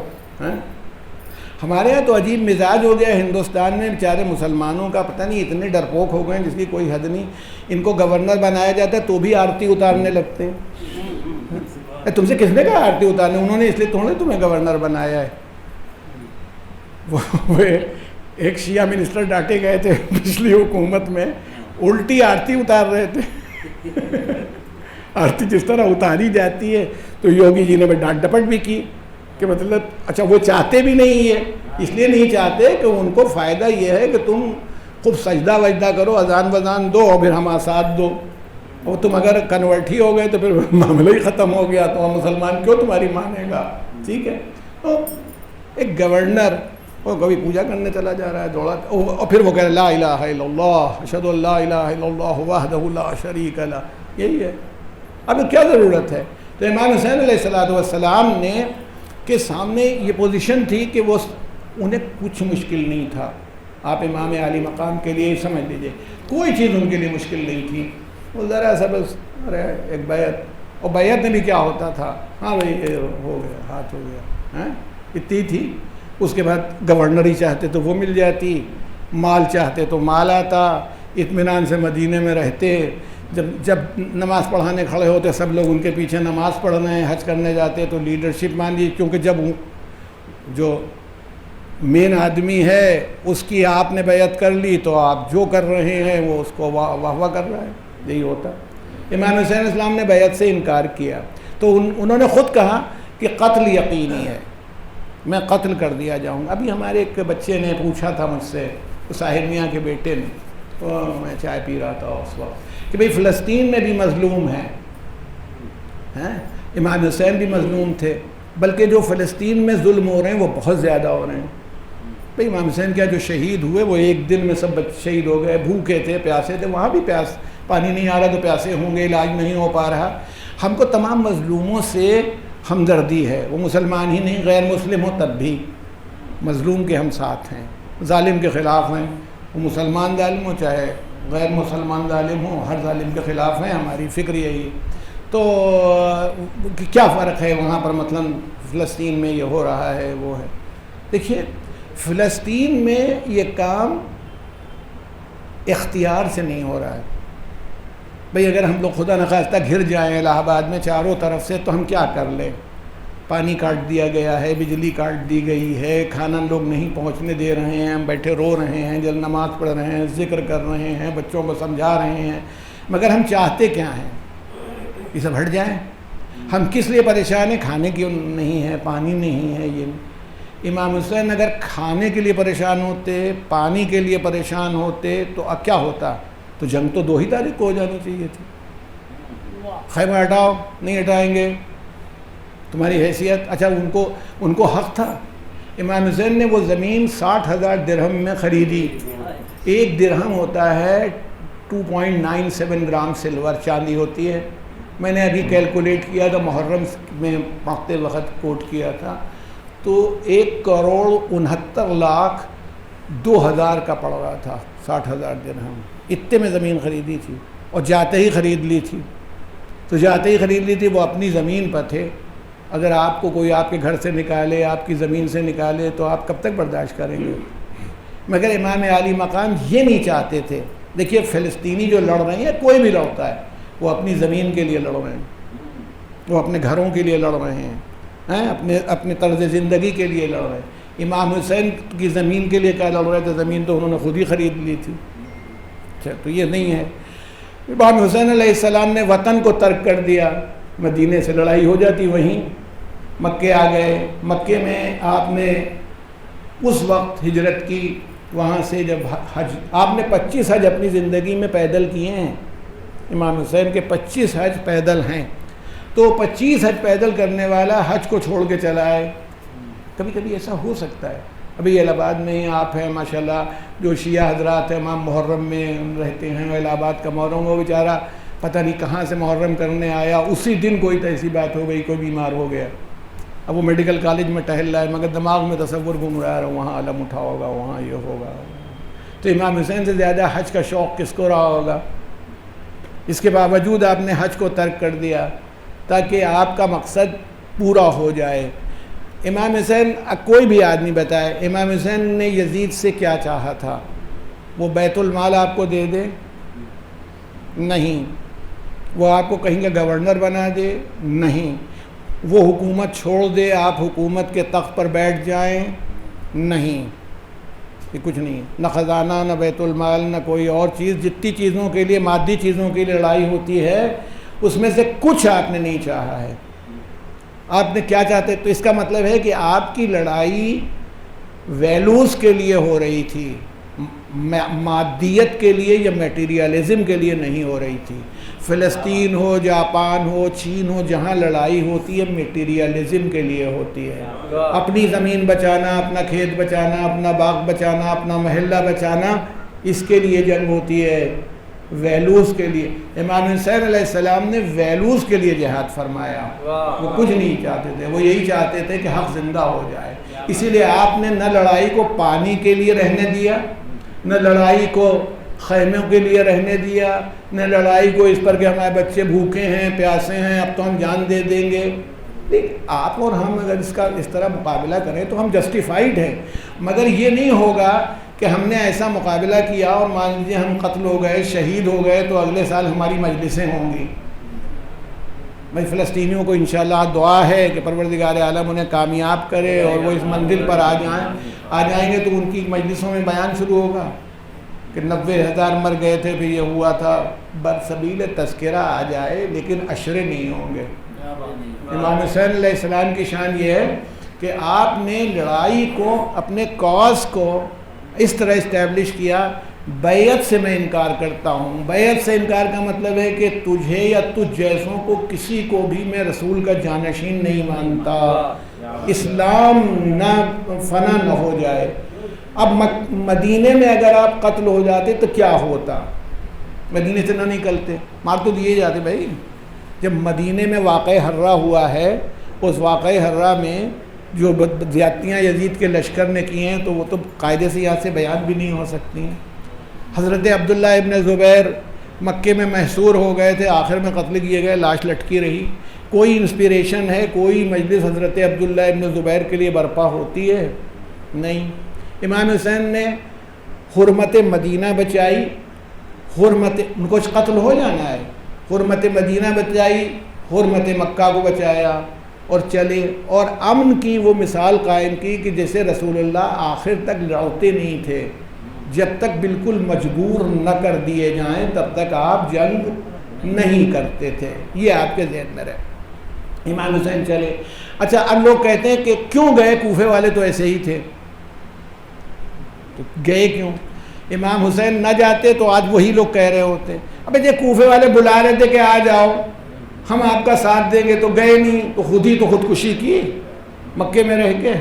ہمارے یہاں تو عجیب مزاج ہو گیا ہندوستان میں، بیچارے مسلمانوں کا پتہ نہیں اتنے ڈرپوک ہو گئے ہیں جس کی کوئی حد نہیں. ان کو گورنر بنایا جاتا ہے تو بھی آرتی اتارنے لگتے ہیں. تم سے کس نے کہا آرتی اتارنے؟ انہوں نے اس لیے تھوڑے تمہیں گورنر بنایا ہے. وہ ایک شیعہ منسٹر ڈانٹے گئے تھے پچھلی حکومت میں، الٹی آرتی اتار رہے تھے. آرتی جس طرح اتاری جاتی ہے، تو یوگی جی نے بھی ڈانٹ ڈپٹ بھی کی کہ مطلب اچھا وہ چاہتے بھی نہیں ہے، اس لیے نہیں چاہتے کہ ان کو فائدہ یہ ہے کہ تم خوب سجدہ وجدہ کرو، اذان وذان دو اور پھر ہم ساتھ دو. اور تم اگر کنورٹ ہی ہو گئے تو پھر معاملہ ہی ختم ہو گیا، تو مسلمان کیوں تمہاری مانے گا. ٹھیک ہے، تو ایک گورنر وہ کبھی پوجا کرنے چلا جا رہا ہے دوڑا، اور پھر وہ کہہ رہا لا الہ الا اللہ اشہد ان لا الہ الا اللہ وحدہ لا شریک لہ. یہی ہے. اب کیا ضرورت ہے؟ تو امام حسین علیہ السلام نے کے سامنے یہ پوزیشن تھی کہ وہ انہیں کچھ مشکل نہیں تھا. آپ امام عالی مقام کے لیے سمجھ لیجئے کوئی چیز ان کے لیے مشکل نہیں تھی. وہ ذرا سا بس ایک بیعت، اور بیعت میں بھی کیا ہوتا تھا، ہاں بھائی ہو گیا، ہاتھ ہو گیا، اتنی تھی. اس کے بعد گورنر ہی چاہتے تو وہ مل جاتی، مال چاہتے تو مال آتا. اطمینان سے مدینے میں رہتے. جب نماز پڑھانے کھڑے ہوتے سب لوگ ان کے پیچھے نماز پڑھ رہے ہیں، حج کرنے جاتے تو لیڈرشپ مان لی، کیونکہ جب جو مین آدمی ہے اس کی آپ نے بیعت کر لی تو آپ جو کر رہے ہیں وہ اس کو واہ واہ کر رہا ہے. یہی ہوتا. امام حسین اسلام نے بیعت سے انکار کیا تو انہوں نے خود کہا کہ قتل یقینی ہے، میں قتل کر دیا جاؤں گا. ابھی ہمارے ایک بچے نے پوچھا تھا مجھ سے، طاہر میاں کے بیٹے نے، تو میں چائے پی رہا تھا اس وقت، کہ بھئی فلسطین میں بھی مظلوم ہیں. امام حسین بھی مظلوم تھے، بلکہ جو فلسطین میں ظلم ہو رہے ہیں وہ بہت زیادہ ہو رہے ہیں۔ بھئی امام حسین کیا جو شہید ہوئے وہ ایک دن میں سب شہید ہو گئے، بھوکے تھے، پیاسے تھے، وہاں بھی پانی نہیں آ رہا تو پیاسے ہوں گے، علاج نہیں ہو پا رہا۔ ہم کو تمام مظلوموں سے ہمدردی ہے، وہ مسلمان ہی نہیں غیر مسلم ہو تب بھی مظلوم کے ہم ساتھ ہیں، ظالم کے خلاف ہیں، وہ مسلمان ظالم ہو چاہے غیر مسلمان ظالم ہو، ہر ظالم کے خلاف ہیں، ہماری فکر یہی۔ تو کیا فرق ہے وہاں پر، مثلا فلسطین میں یہ ہو رہا ہے وہ ہے۔ دیکھیے فلسطین میں یہ کام اختیار سے نہیں ہو رہا ہے۔ بھئی اگر ہم لوگ خدا نخواستہ گھر جائیں الہ آباد میں چاروں طرف سے تو ہم کیا کر لیں؟ پانی کاٹ دیا گیا ہے، بجلی کاٹ دی گئی ہے، کھانا لوگ نہیں پہنچنے دے رہے ہیں، ہم بیٹھے رو رہے ہیں، جل نماز پڑھ رہے ہیں، ذکر کر رہے ہیں، بچوں کو سمجھا رہے ہیں، مگر ہم چاہتے کیا ہیں؟ یہ سب ہٹ جائیں۔ ہم کس لیے پریشان ہیں؟ کھانے کی نہیں ہے، پانی نہیں ہے۔ یہ امام حسین اگر کھانے کے لیے پریشان ہوتے، پانی کے لیے پریشان ہوتے تو اب کیا ہوتا؟ تو جنگ تو 2 ہی تاریخ کو ہو جانی چاہیے تھی۔ خیمہ ہٹاؤ، نہیں ہٹائیں گے، تمہاری حیثیت۔ اچھا ان کو حق تھا۔ امام حسین نے وہ زمین 60,000 درہم میں خریدی۔ 1 درہم ہوتا ہے 2.97 گرام سلور، چاندی ہوتی ہے۔ میں نے ابھی کیلکولیٹ کیا تھا، محرم میں پڑھتے وقت کوٹ کیا تھا، تو 1,69,02,000 کا پڑ رہا تھا 60,000 درہم۔ اتنے میں زمین خریدی تھی، اور جاتے ہی خرید لی تھی۔ تو جاتے ہی خرید لی تھی، وہ اپنی زمین پر تھے۔ اگر آپ کو کوئی آپ کے گھر سے نکالے، آپ کی زمین سے نکالے، تو آپ کب تک برداشت کریں گے؟ مگر امام عالی مقام یہ نہیں چاہتے تھے۔ دیکھیے فلسطینی جو لڑ رہے ہیں، کوئی بھی لڑتا ہے، وہ اپنی زمین کے لیے لڑ رہے ہیں، وہ اپنے گھروں کے لیے لڑ رہے ہیں، اپنے طرز زندگی کے لیے لڑ رہے ہیں۔ امام حسین کی زمین کے لیے کیا لڑ رہے تھے؟ زمین تو انہوں نے خود ہی خرید لی تھی۔ اچھا، تو یہ نہیں ہے۔ امام حسین علیہ السلام نے وطن کو ترک کر دیا، مدینے سے لڑائی ہو جاتی، وہیں مکے آ گئے۔ مکے میں آپ نے اس وقت ہجرت کی، وہاں سے جب حج، آپ نے 25 حج اپنی زندگی میں پیدل کیے ہیں۔ امام حسین کے 25 حج پیدل ہیں، تو 25 حج پیدل کرنے والا حج کو چھوڑ کے چلا ہے۔ کبھی کبھی ایسا ہو سکتا ہے۔ ابھی الہ آباد میں آپ ہیں ماشاءاللہ، جو شیعہ حضرات ہیں امام محرم میں رہتے ہیں، الہ آباد کا محرم، وہ بیچارہ پتہ نہیں کہاں سے محرم کرنے آیا، اسی دن کوئی ایسی بات ہو گئی، کوئی بیمار ہو گیا۔ اب وہ میڈیکل کالج میں ٹہل رہا ہے، مگر دماغ میں تصور گھوم رہا ہے وہاں علم اٹھا ہوگا، وہاں یہ ہوگا۔ تو امام حسین سے زیادہ حج کا شوق کس کو رہا ہوگا؟ اس کے باوجود آپ نے حج کو ترک کر دیا تاکہ آپ کا مقصد پورا ہو جائے۔ امام حسین، کوئی بھی آدمی بتائے امام حسین نے یزید سے کیا چاہا تھا؟ وہ بیت المال آپ کو دے دے؟ نہیں۔ وہ آپ کو کہیں گے گورنر بنا دے؟ نہیں۔ وہ حکومت چھوڑ دے، آپ حکومت کے تخت پر بیٹھ جائیں؟ نہیں، یہ کچھ نہیں۔ نہ خزانہ، نہ بیت المال، نہ کوئی اور چیز۔ جتنی چیزوں کے لیے، مادی چیزوں کے لیے لڑائی ہوتی ہے، اس میں سے کچھ آپ نے نہیں چاہا ہے۔ آپ نے کیا چاہتے؟ تو اس کا مطلب ہے کہ آپ کی لڑائی ویلوز کے لیے ہو رہی تھی، مادیت کے لیے یا میٹیریالزم کے لیے نہیں ہو رہی تھی۔ فلسطین ہو، جاپان ہو، چین ہو، جہاں لڑائی ہوتی ہے میٹیریالزم کے لیے ہوتی ہے۔ اپنی زمین بچانا، اپنا کھیت بچانا، اپنا باغ بچانا، اپنا محلہ بچانا، اس کے لیے جنگ ہوتی ہے، ویلوز کے لیے۔ امام حسین علیہ السلام نے ویلوز کے لیے جہاد فرمایا۔ وہ کچھ نہیں چاہتے تھے، وہ یہی چاہتے تھے کہ حق زندہ ہو جائے۔ اسی لیے آپ نے نہ لڑائی کو پانی کے لیے رہنے دیا، نہ لڑائی کو خیموں کے لیے رہنے دیا، نہ لڑائی کو اس پر کہ ہمارے بچے بھوکے ہیں، پیاسے ہیں، اب تو ہم جان دے دیں گے۔ آپ اور ہم اگر اس طرح مقابلہ کریں تو ہم جسٹیفائیڈ ہیں، مگر یہ نہیں ہوگا کہ ہم نے ایسا مقابلہ کیا اور مان لیجیے ہم قتل ہو گئے، شہید ہو گئے، تو اگلے سال ہماری مجلسیں ہوں گی۔ بھائی فلسطینیوں کو انشاءاللہ دعا ہے کہ پروردگار عالم انہیں کامیاب کرے اور وہ اس منزل پر آ جائیں گے، تو ان کی مجلسوں میں بیان شروع ہوگا کہ 90,000 مر گئے تھے، پھر یہ ہوا تھا۔ برسبیل تذکرہ آ جائے لیکن اشرے نہیں ہوں گے۔ امام حسین علیہ السلام کی شان یہ ہے کہ آپ نے لڑائی کو، اپنے کاز کو اس طرح اسٹیبلش کیا بیعت سے میں انکار کرتا ہوں۔ بیعت سے انکار کا مطلب ہے کہ تجھے یا تجھ جیسوں کو کسی کو بھی میں رسول کا جانشین نہیں مانتا، اسلام نہ فنا نہ ہو جائے۔ اب مدینے میں اگر آپ قتل ہو جاتے تو کیا ہوتا؟ مدینے سے نہ نکلتے، مار تو دیے جاتے بھائی۔ جب مدینے میں واقعہ حرہ ہوا ہے، اس واقعہ حرہ میں جو زیادتیاں یزید کے لشکر نے کی ہیں تو وہ تو قاعدے سے یہاں سے بیان بھی نہیں ہو سکتی ہیں۔ حضرت عبداللہ ابن زبیر مکے میں محصور ہو گئے تھے، آخر میں قتل کیے گئے، لاش لٹکی رہی۔ کوئی انسپریشن ہے، کوئی مجلس حضرت عبداللہ ابن زبیر کے لیے برپا ہوتی ہے؟ نہیں۔ امام حسین نے حرمت مدینہ بچائی، حرمت ان کو قتل ہو جانا ہے، حرمت مدینہ بچائی، حرمت مکہ کو بچایا اور چلے، اور امن کی وہ مثال قائم کی کہ جیسے رسول اللہ آخر تک لڑتے نہیں تھے، جب تک بالکل مجبور نہ کر دیے جائیں تب تک آپ جنگ نہیں کرتے تھے۔ یہ آپ کے ذہن میں رہے۔ امام حسین چلے۔ اچھا، اب لوگ کہتے ہیں کہ کیوں گئے؟ کوفے والے تو ایسے ہی تھے، تو گئے کیوں؟ امام حسین نہ جاتے تو آج وہی لوگ کہہ رہے ہوتے ابے یہ کوفے والے بلا رہے تھے کہ آ جاؤ ہم آپ کا ساتھ دیں گے، تو گئے نہیں، تو خود ہی تو خودکشی کی مکے میں رہ کے۔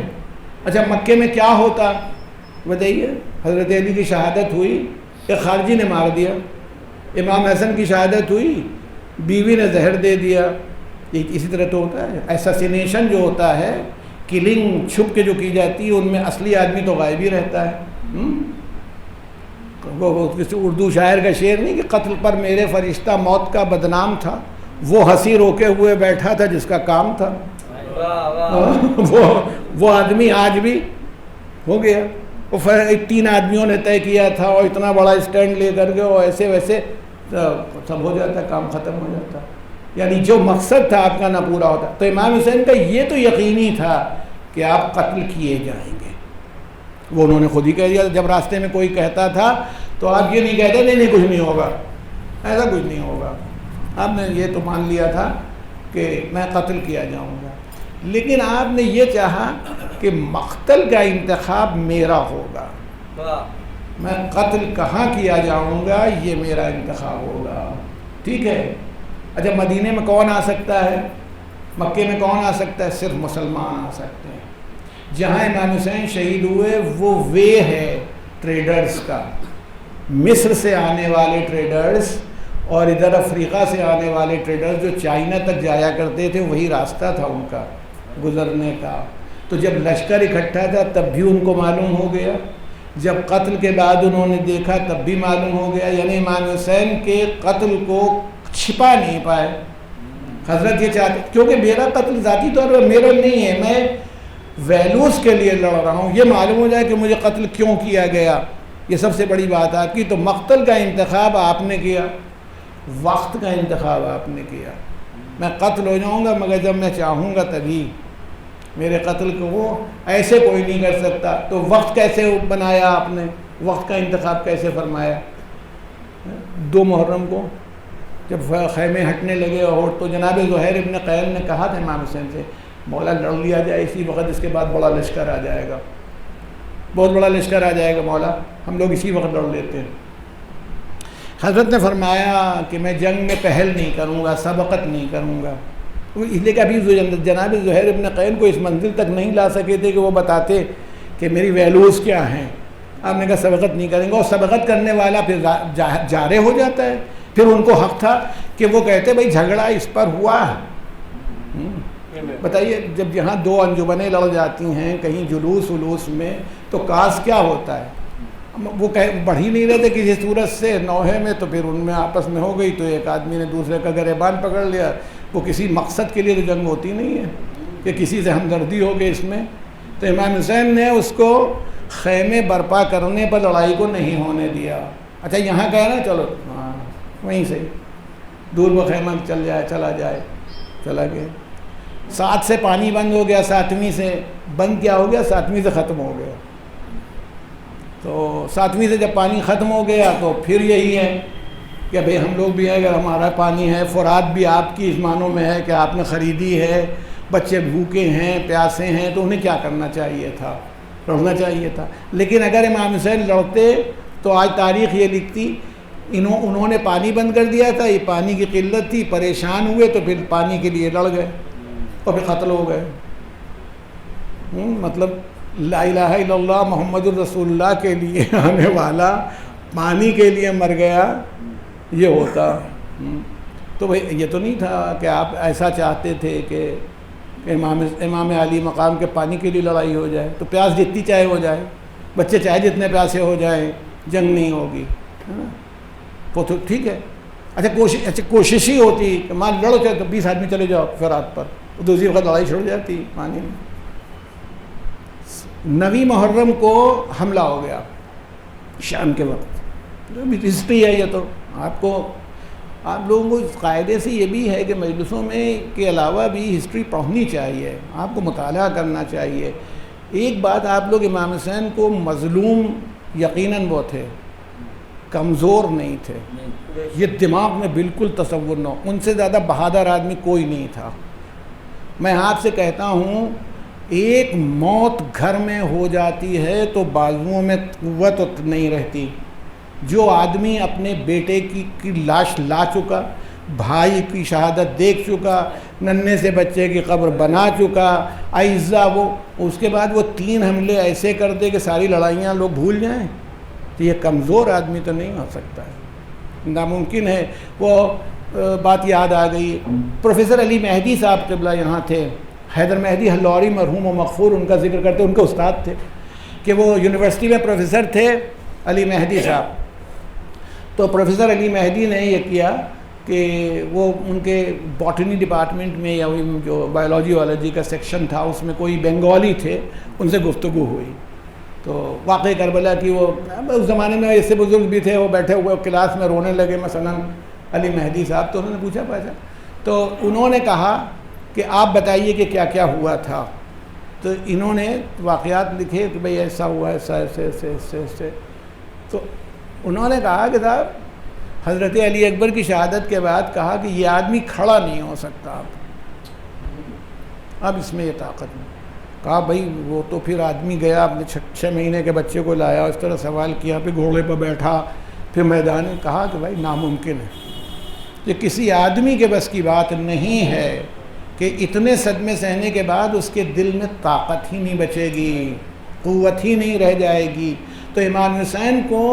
اچھا، مکے میں کیا ہوتا بتائیے؟ حضرت علی کی شہادت ہوئی، ایک خارجی نے مار دیا۔ امام حسن کی شہادت ہوئی، بیوی نے زہر دے دیا۔ اسی طرح تو ہوتا ہے ایساسینیشن جو ہوتا ہے، کلنگ چھپ کے جو کی جاتی ہے، ان میں اصلی آدمی تو غائب ہی رہتا ہے۔ وہ کسی اردو شاعر کا شعر نہیں کہ قتل پر میرے فرشتہ موت کا بدنام تھا، وہ ہنسی روکے ہوئے بیٹھا تھا جس کا کام تھا۔ وہ آدمی آج بھی ہو گیا۔ وہ 3 آدمیوں نے طے کیا تھا اور اتنا بڑا اسٹینڈ لے کر کے اور ایسے ویسے سب ہو جاتا، کام ختم ہو جاتا، یعنی جو مقصد تھا آپ کا نہ پورا ہوتا۔ تو امام حسین کا یہ تو یقینی تھا کہ آپ قتل کیے جائیں گے، وہ انہوں نے خود ہی کہہ دیا۔ جب راستے میں کوئی کہتا تھا تو آپ یہ نہیں کہتے نہیں کچھ نہیں ہوگا، ایسا کچھ نہیں ہوگا، آپ نے یہ تو مان لیا تھا کہ میں قتل کیا جاؤں گا، لیکن آپ نے یہ چاہا کہ مقتل کا انتخاب میرا ہوگا، میں قتل کہاں کیا جاؤں گا یہ میرا انتخاب ہوگا، ٹھیک ہے۔ اچھا، مدینے میں کون آ سکتا ہے؟ مکے میں کون آ سکتا ہے؟ صرف مسلمان آ سکتے ہیں۔ جہاں امام حسین شہید ہوئے وہ وے ہے ٹریڈرز کا، مصر سے آنے والے ٹریڈرز اور ادھر افریقہ سے آنے والے ٹریڈرز جو چائنا تک جایا کرتے تھے، وہی راستہ تھا ان کا گزرنے کا۔ تو جب لشکر اکٹھا تھا تب بھی ان کو معلوم ہو گیا، جب قتل کے بعد انہوں نے دیکھا تب بھی معلوم ہو گیا، یعنی امام حسین کے قتل کو چھپا نہیں پائے۔ حضرت یہ چاہتے، کیونکہ میرا قتل ذاتی طور پر میرا نہیں ہے، میں ویلوز کے لیے لڑ رہا ہوں، یہ معلوم ہو جائے کہ مجھے قتل کیوں کیا گیا، یہ سب سے بڑی بات آپ کی۔ تو مقتل کا انتخاب آپ نے کیا، وقت کا انتخاب آپ نے کیا۔ میں قتل ہو جاؤں گا مگر جب میں چاہوں گا تبھی، میرے قتل کو وہ ایسے کوئی نہیں کر سکتا۔ تو وقت کیسے بنایا آپ نے، وقت کا انتخاب کیسے فرمایا؟ 2 محرم کو جب خیمے ہٹنے لگے اور تو جناب زہیر ابن قیل نے کہا تھا امام حسین سے، مولا لڑ لیا جائے اسی وقت، اس کے بعد بڑا لشکر آ جائے گا، بہت بڑا لشکر آ جائے گا مولا، ہم لوگ اسی وقت لڑ لیتے ہیں۔ حضرت نے فرمایا کہ میں جنگ میں پہل نہیں کروں گا، سبقت نہیں کروں گا، اس لیے کہ ابھی جناب زہیر ابن قیل کو اس منزل تک نہیں لا سکے تھے کہ وہ بتاتے کہ میری ویلوز کیا ہیں۔ آپ نے کہا سبقت نہیں کریں گے، اور سبقت کرنے والا پھر جارے ہو جاتا ہے۔ پھر ان کو حق تھا کہ وہ کہتے بھائی جھگڑا اس پر ہوا ہے۔ بتائیے، جب یہاں 2 انجمنیں لڑ جاتی ہیں کہیں جلوس ولوس میں تو کاس کیا ہوتا ہے؟ وہ بڑھ ہی نہیں رہے تھے کسی صورت سے نوحے میں، تو پھر ان میں آپس میں ہو گئی، تو ایک آدمی نے دوسرے کا گریبان پکڑ لیا۔ وہ کسی مقصد کے لیے تو جنگ ہوتی نہیں ہے کہ کسی سے ہمدردی ہو گئی اس میں۔ تو امام حسین نے اس کو خیمے برپا کرنے پر لڑائی کو نہیں ہونے دیا۔ اچھا، یہاں کہا نا چلو ہاں وہیں سے دور وہ خیمہ چلا جائے، چلا گیا۔ 7 سے پانی بند ہو گیا، 7ویں سے بند کیا ہو گیا؟ 7ویں سے ختم ہو گیا۔ تو 7ویں سے جب پانی ختم ہو گیا تو پھر یہی ہے کہ بھئی ہم لوگ بھی ہیں، اگر ہمارا پانی ہے، فرات بھی آپ کی ازمانوں میں ہے کہ آپ نے خریدی ہے، بچے بھوکے ہیں، پیاسے ہیں، تو انہیں کیا کرنا چاہیے تھا؟ لڑنا چاہیے تھا۔ لیکن اگر امام حسین لڑتے تو آج تاریخ یہ لکھتی انہوں نے پانی بند کر دیا تھا، یہ پانی کی قلت تھی، پریشان ہوئے تو پھر پانی کے لیے لڑ گئے اور پھر قتل ہو گئے۔ مطلب لا الہ الا اللہ محمد الرسول اللہ کے لیے آنے والا پانی کے لیے مر گیا، یہ ہوتا۔ تو بھائی یہ تو نہیں تھا کہ آپ ایسا چاہتے تھے کہ امام علی مقام کے پانی کے لیے لڑائی ہو جائے، تو پیاس جتنی چاہے ہو جائے، بچے چاہے جتنے پیاسے ہو جائیں، جنگ نہیں ہوگی، ہے نا؟ تو ٹھیک ہے، اچھا کوشش ہی ہوتی کہ مان لڑو چاہے تو 20 آدمی چلے جاؤ فرات پر، تو دوسری وقت لڑائی چھوڑ جاتی پانی میں۔ 9 محرم کو حملہ ہو گیا شام کے وقت، ہسٹری ہے یہ تو آپ لوگوں کو اس قاعدے سے یہ بھی ہے کہ مجلسوں میں کے علاوہ بھی ہسٹری پڑھنی چاہیے، آپ کو مطالعہ کرنا چاہیے۔ ایک بات، آپ لوگ امام حسین کو مظلوم یقیناً وہ تھے، کمزور نہیں تھے، یہ دماغ میں بالکل تصور نہ ہو، ان سے زیادہ بہادر آدمی کوئی نہیں تھا۔ میں آپ سے کہتا ہوں ایک موت گھر میں ہو جاتی ہے تو بازوؤں میں قوت نہیں رہتی۔ جو آدمی اپنے بیٹے کی لاش لا چکا، بھائی کی شہادت دیکھ چکا، ننھے سے بچے کی قبر بنا چکا، اعزا وہ اس کے بعد وہ 3 حملے ایسے کر دے کہ ساری لڑائیاں لوگ بھول جائیں، تو یہ کمزور آدمی تو نہیں ہو سکتا ہے، ناممکن ہے۔ وہ بات یاد آ گئی، پروفیسر علی مہدی صاحب قبلہ یہاں تھے، حیدر مہدی ہلوری مرحوم و مغفور ان کا ذکر کرتے، ان کے استاد تھے کہ وہ یونیورسٹی میں پروفیسر تھے علی مہدی صاحب۔ تو پروفیسر علی مہدی نے یہ کیا کہ وہ ان کے باٹنی ڈپارٹمنٹ میں یا جو بایولوجی والوجی کا سیکشن تھا اس میں کوئی بنگالی تھے، ان سے گفتگو ہوئی۔ تو واقعی کربلا کی وہ اس زمانے میں ایسے بزرگ بھی تھے، وہ بیٹھے ہوئے کلاس میں رونے لگے، مثلا علی مہدی صاحب، تو انہوں نے پوچھا تو انہوں نے کہا کہ آپ بتائیے کہ کیا کیا ہوا تھا۔ تو انہوں نے واقعات لکھے کہ بھئی ایسا ہوا، ایسا ایسے ایسے ایسے ایسے۔ تو انہوں نے کہا کہ صاحب حضرت علی اکبر کی شہادت کے بعد کہا کہ یہ آدمی کھڑا نہیں ہو سکتا، اب اس میں یہ طاقت نہیں۔ کہا بھئی وہ تو پھر آدمی گیا اپنے 6 مہینے کے بچے کو لایا، اس طرح سوال کیا، پھر گھوڑے پر بیٹھا، پھر میدان میں کہا کہ بھائی ناممکن ہے، یہ کسی آدمی کے بس کی بات نہیں ہے کہ اتنے صدمے سہنے کے بعد اس کے دل میں طاقت ہی نہیں بچے گی، قوت ہی نہیں رہ جائے گی۔ تو امام حسین کو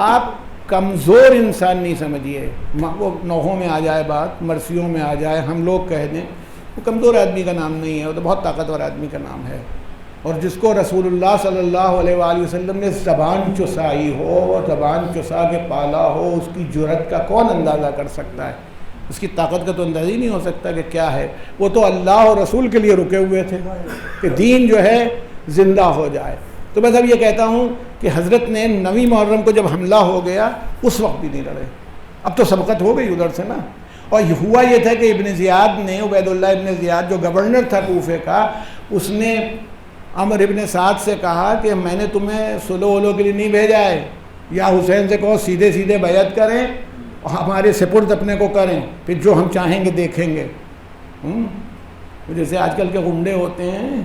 آپ کمزور انسان نہیں سمجھیے، وہ نوحوں میں آ جائے بات، مرثیوں میں آ جائے، ہم لوگ کہہ دیں، وہ کمزور آدمی کا نام نہیں ہے، وہ تو بہت طاقتور آدمی کا نام ہے۔ اور جس کو رسول اللہ صلی اللہ علیہ وآلہ وسلم نے زبان چسائی ہو اور زبان چسا کے پالا ہو، اس کی جرأت کا کون اندازہ کر سکتا ہے؟ اس کی طاقت کا تو اندازہ ہی نہیں ہو سکتا کہ کیا ہے۔ وہ تو اللہ اور رسول کے لیے رکے ہوئے تھے کہ دین جو ہے زندہ ہو جائے۔ تو بس اب یہ کہتا ہوں کہ حضرت نے 9 محرم کو جب حملہ ہو گیا اس وقت بھی نہیں لڑے، اب تو سبقت ہو گئی ادھر سے نا۔ اور ہوا یہ تھا کہ ابن زیاد نے، عبید اللہ ابن زیاد جو گورنر تھا کوفے کا، اس نے عمر ابن سعد سے کہا کہ میں نے تمہیں صلح ولو کے لیے نہیں بھیجا ہے، یا حسین سے کہو سیدھے سیدھے بیعت کریں اور ہمارے سپرد اپنے کو کریں، پھر جو ہم چاہیں گے دیکھیں گے۔ جیسے آج کل کے غنڈے ہوتے ہیں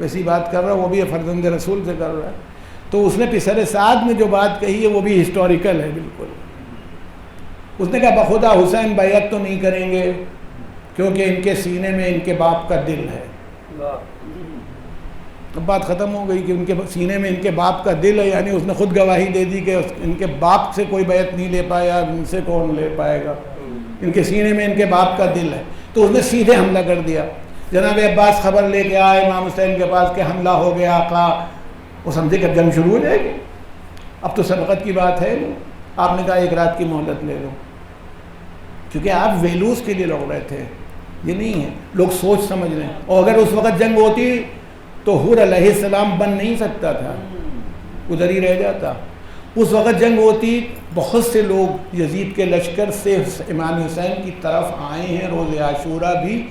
ویسی بات کر رہا، وہ بھی فرزند رسول سے کر رہا ہے۔ تو اس نے پسر سعد میں جو بات کہی ہے وہ بھی ہسٹوریکل ہے بالکل۔ اس نے کہا بخدا حسین بیعت تو نہیں کریں گے کیونکہ ان کے سینے میں ان کے باپ کا دل ہے۔ اب بات ختم ہو گئی کہ ان کے سینے میں ان کے باپ کا دل ہے، یعنی اس نے خود گواہی دے دی کہ ان کے باپ سے کوئی بیعت نہیں لے پایا، ان سے کون لے پائے گا، ان کے سینے میں ان کے باپ کا دل ہے۔ تو اس نے سیدھے حملہ کر دیا۔ جناب عباس خبر لے کے آئے امام حسین کے پاس کہ حملہ ہو گیا آقا، وہ سمجھے کہ جنگ شروع ہو جائے گی، اب تو سبقت کی بات ہے۔ آپ نے کہا 1 رات کی مہلت لے لو، کیونکہ آپ ویلوز کے لیے لڑ رہے تھے، یہ نہیں ہے، لوگ سوچ سمجھ رہے ہیں۔ اور اگر اس وقت جنگ ہوتی تو حور علیہ السلام بن نہیں سکتا تھا، ادھر ہی رہ جاتا۔ اس وقت جنگ ہوتی، بہت سے لوگ یزید کے لشکر سے امام حسین کی طرف آئے ہیں، روز عاشورہ بھی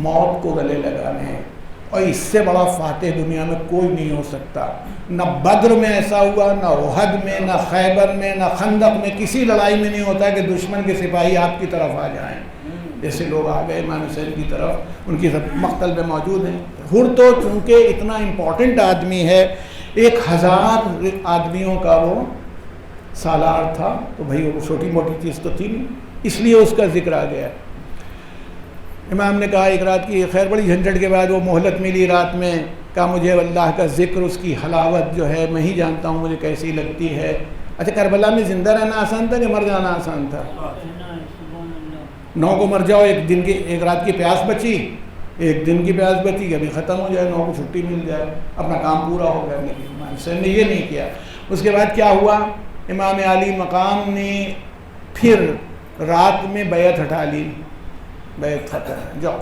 موت کو گلے لگا رہے ہیں، اور اس سے بڑا فاتح دنیا میں کوئی نہیں ہو سکتا۔ نہ بدر میں ایسا ہوا، نہ احد میں، نہ خیبر میں، نہ خندق میں، کسی لڑائی میں نہیں ہوتا کہ دشمن کے سپاہی آپ کی طرف آ جائیں۔ جیسے لوگ آ گئے امام حسین کی طرف، ان کی سب مقتل میں موجود ہیں۔ حر تو چونکہ اتنا امپورٹنٹ آدمی ہے، 1000 آدمیوں کا وہ سالار تھا تو بھائی وہ چھوٹی موٹی چیز تو تھی نہیں، اس لیے اس کا ذکر آ گیا۔ امام نے کہا ایک رات کی خیر بڑی جھنجھٹ کے بعد وہ مہلت ملی رات میں، کہا مجھے اللہ کا ذکر، اس کی حلاوت جو ہے میں ہی جانتا ہوں مجھے کیسی لگتی ہے۔ اچھا کربلا میں زندہ رہنا آسان تھا کہ مر جانا آسان تھا؟ 9 کو مر جاؤ، ایک رات کی پیاس بچی، ایک دن کی پیاس بچی کہ ابھی ختم ہو جائے، 9 کو چھٹی مل جائے، اپنا کام پورا ہو گیا۔ امام حسین نے یہ نہیں کیا۔ اس کے بعد کیا ہوا، امام عالی مقام نے پھر رات میں بیعت ہٹا لی، بیعت ختم، جاؤ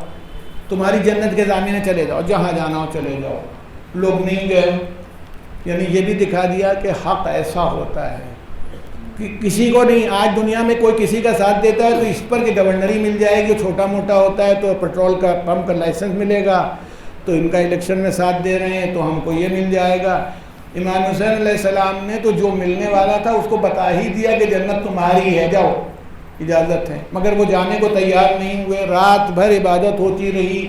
تمہاری جنت کے ضامن چلے جاؤ، جہاں جانا ہو چلے جاؤ۔ لوگ نہیں گئے، یعنی یہ بھی دکھا دیا کہ حق ایسا ہوتا ہے کہ کسی کو نہیں، آج دنیا میں کوئی کسی کا ساتھ دیتا ہے تو اس پر کہ گورنری مل جائے گی، چھوٹا موٹا ہوتا ہے تو پیٹرول کا پمپ کا لائسنس ملے گا، تو ان کا الیکشن میں ساتھ دے رہے ہیں تو ہم کو یہ مل جائے گا۔ امام حسین علیہ السلام نے تو جو ملنے والا تھا اس کو بتا ہی دیا کہ جنت تمہاری ہے، جاؤ اجازت ہے، مگر وہ جانے کو تیار نہیں ہوئے، رات بھر عبادت ہوتی رہی،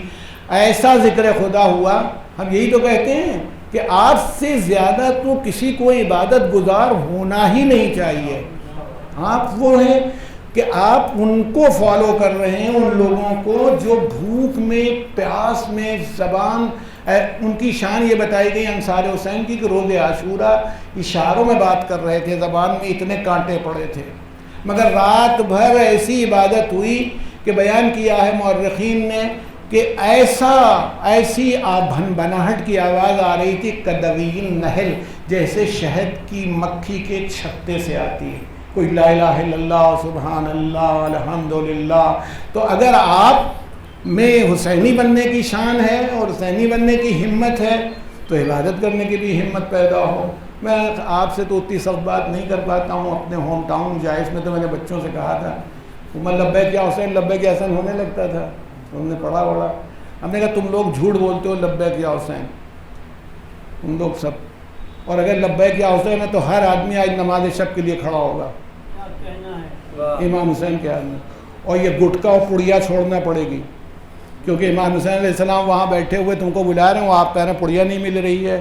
ایسا ذکر خدا ہوا۔ ہم یہی تو کہتے ہیں کہ آپ سے زیادہ تو کسی کو عبادت گزار ہونا ہی نہیں چاہیے۔ آپ وہ ہیں کہ آپ ان کو فالو کر رہے ہیں، ان لوگوں کو جو بھوک میں، پیاس میں، زبان، ان کی شان یہ بتائی گئی انصار حسین کی کہ روز عاشورہ اشاروں میں بات کر رہے تھے، زبان میں اتنے کانٹے پڑے تھے، مگر رات بھر ایسی عبادت ہوئی کہ بیان کیا ہے مورخین نے کہ ایسی بھنبھناہٹ کی آواز آ رہی تھی کدوین نحل، جیسے شہد کی مکھی کے چھتے سے آتی ہے، کوئی لا الہ الا اللہ سبحان اللہ الحمدللہ۔ تو اگر آپ میں حسینی بننے کی شان ہے اور حسینی بننے کی ہمت ہے تو عبادت کرنے کی بھی ہمت پیدا ہو۔ میں آپ سے تو اتنی سخت بات نہیں کر پاتا ہوں، اپنے ہوم ٹاؤن جائز میں تو میں نے بچوں سے کہا تھا، عمر لبیک یا حسین لبیک یا حسن ہونے لگتا تھا، ہم نے پڑھا ہم نے کہا تم لوگ جھوٹ بولتے ہو لبیک یا حسین، تم لوگ سب، اور اگر لبیک یا حسین ہے تو ہر آدمی آج نماز شب کے لیے کھڑا ہوگا امام حسین کے آدمی، اور یہ گٹکا اور پڑیا چھوڑنا پڑے گی، کیونکہ امام حسین علیہ السلام وہاں بیٹھے ہوئے تم کو بلا رہے ہوں، آپ کہہ رہے ہیں پڑیا نہیں مل رہی ہے،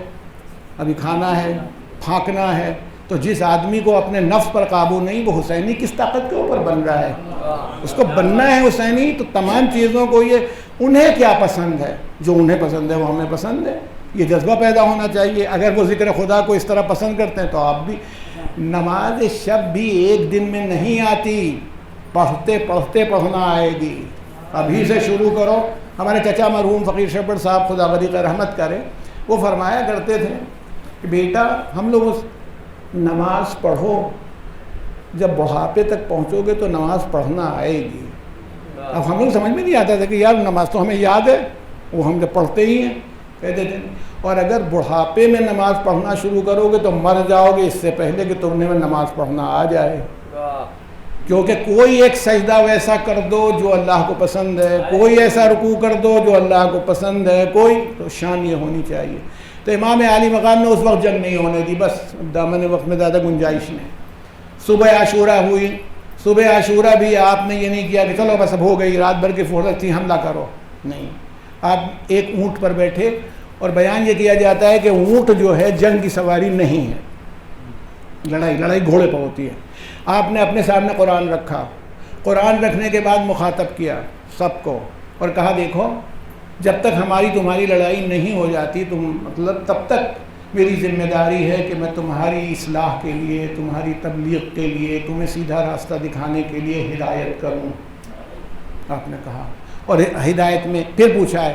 ابھی کھانا ہے، پھانکنا ہے۔ تو جس آدمی کو اپنے نفس پر قابو نہیں، وہ حسینی کس طاقت کے اوپر بن رہا ہے؟ اس کو بننا ہے حسینی، تو تمام چیزوں کو یہ انہیں کیا پسند ہے، جو انہیں پسند ہے وہ ہمیں پسند ہے، یہ جذبہ پیدا ہونا چاہیے۔ اگر وہ ذکر خدا کو اس طرح پسند کرتے ہیں تو آپ بھی۔ نماز شب بھی ایک دن میں نہیں آتی، پڑھتے پڑھتے پڑھنا آئے گی، ابھی سے شروع کرو۔ ہمارے چچا مرحوم فقیر شبر صاحب خدا غریق رحمت کرے، وہ فرمایا کرتے تھے کہ بیٹا ہم لوگ نماز پڑھو، جب بڑھاپے تک پہنچو گے تو نماز پڑھنا آئے گی۔ اب ہم لوگ سمجھ میں نہیں آتا تھا کہ یار نماز تو ہمیں یاد ہے، وہ ہم جب پڑھتے ہی ہیں کہتے تھے، اور اگر بڑھاپے میں نماز پڑھنا شروع کرو گے تو مر جاؤ گے اس سے پہلے کہ تمہیں نماز پڑھنا آ جائے، کیونکہ کوئی ایک سجدہ ویسا کر دو جو اللہ کو پسند ہے، کوئی ایسا رکوع کر دو جو اللہ کو پسند ہے، کوئی تو شان یہ ہونی چاہیے۔ تو امام عالی مقام نے اس وقت جنگ نہیں ہونے دی، بس دامن وقت میں زیادہ گنجائش نہیں۔ صبح عاشورہ ہوئی، صبح عاشورہ بھی آپ نے یہ نہیں کیا کہ چلو بس اب ہو گئی، رات بھر کی فرصت تھی حملہ کرو، نہیں، آپ ایک اونٹ پر بیٹھے، اور بیان یہ کیا جاتا ہے کہ اونٹ جو ہے جنگ کی سواری نہیں ہے، لڑائی گھوڑے پر ہوتی ہے۔ آپ نے اپنے سامنے قرآن رکھا، قرآن رکھنے کے بعد مخاطب کیا سب کو اور کہا دیکھو جب تک ہماری تمہاری لڑائی نہیں ہو جاتی مطلب تب تک میری ذمہ داری ہے کہ میں تمہاری اصلاح کے لیے، تمہاری تبلیغ کے لیے، تمہیں سیدھا راستہ دکھانے کے لیے ہدایت کروں، آپ نے کہا۔ اور ہدایت میں پھر پوچھا ہے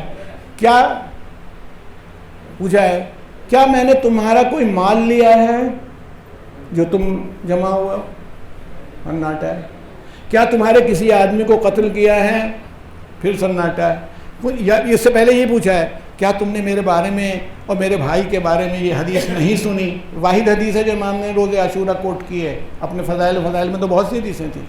کیا میں نے تمہارا کوئی مال لیا ہے جو تم جمع ہوا؟ سناٹا ہے۔ کیا تمہارے کسی آدمی کو قتل کیا ہے؟ پھر سناٹا ہے۔ اس سے پہلے یہ پوچھا ہے کیا تم نے میرے بارے میں اور میرے بھائی کے بارے میں یہ حدیث نہیں سنی؟ واحد حدیث ہے جو امام نے روز عاشورہ کوٹ کی ہے اپنے فضائل میں، تو بہت سی حدیثیں تھیں۔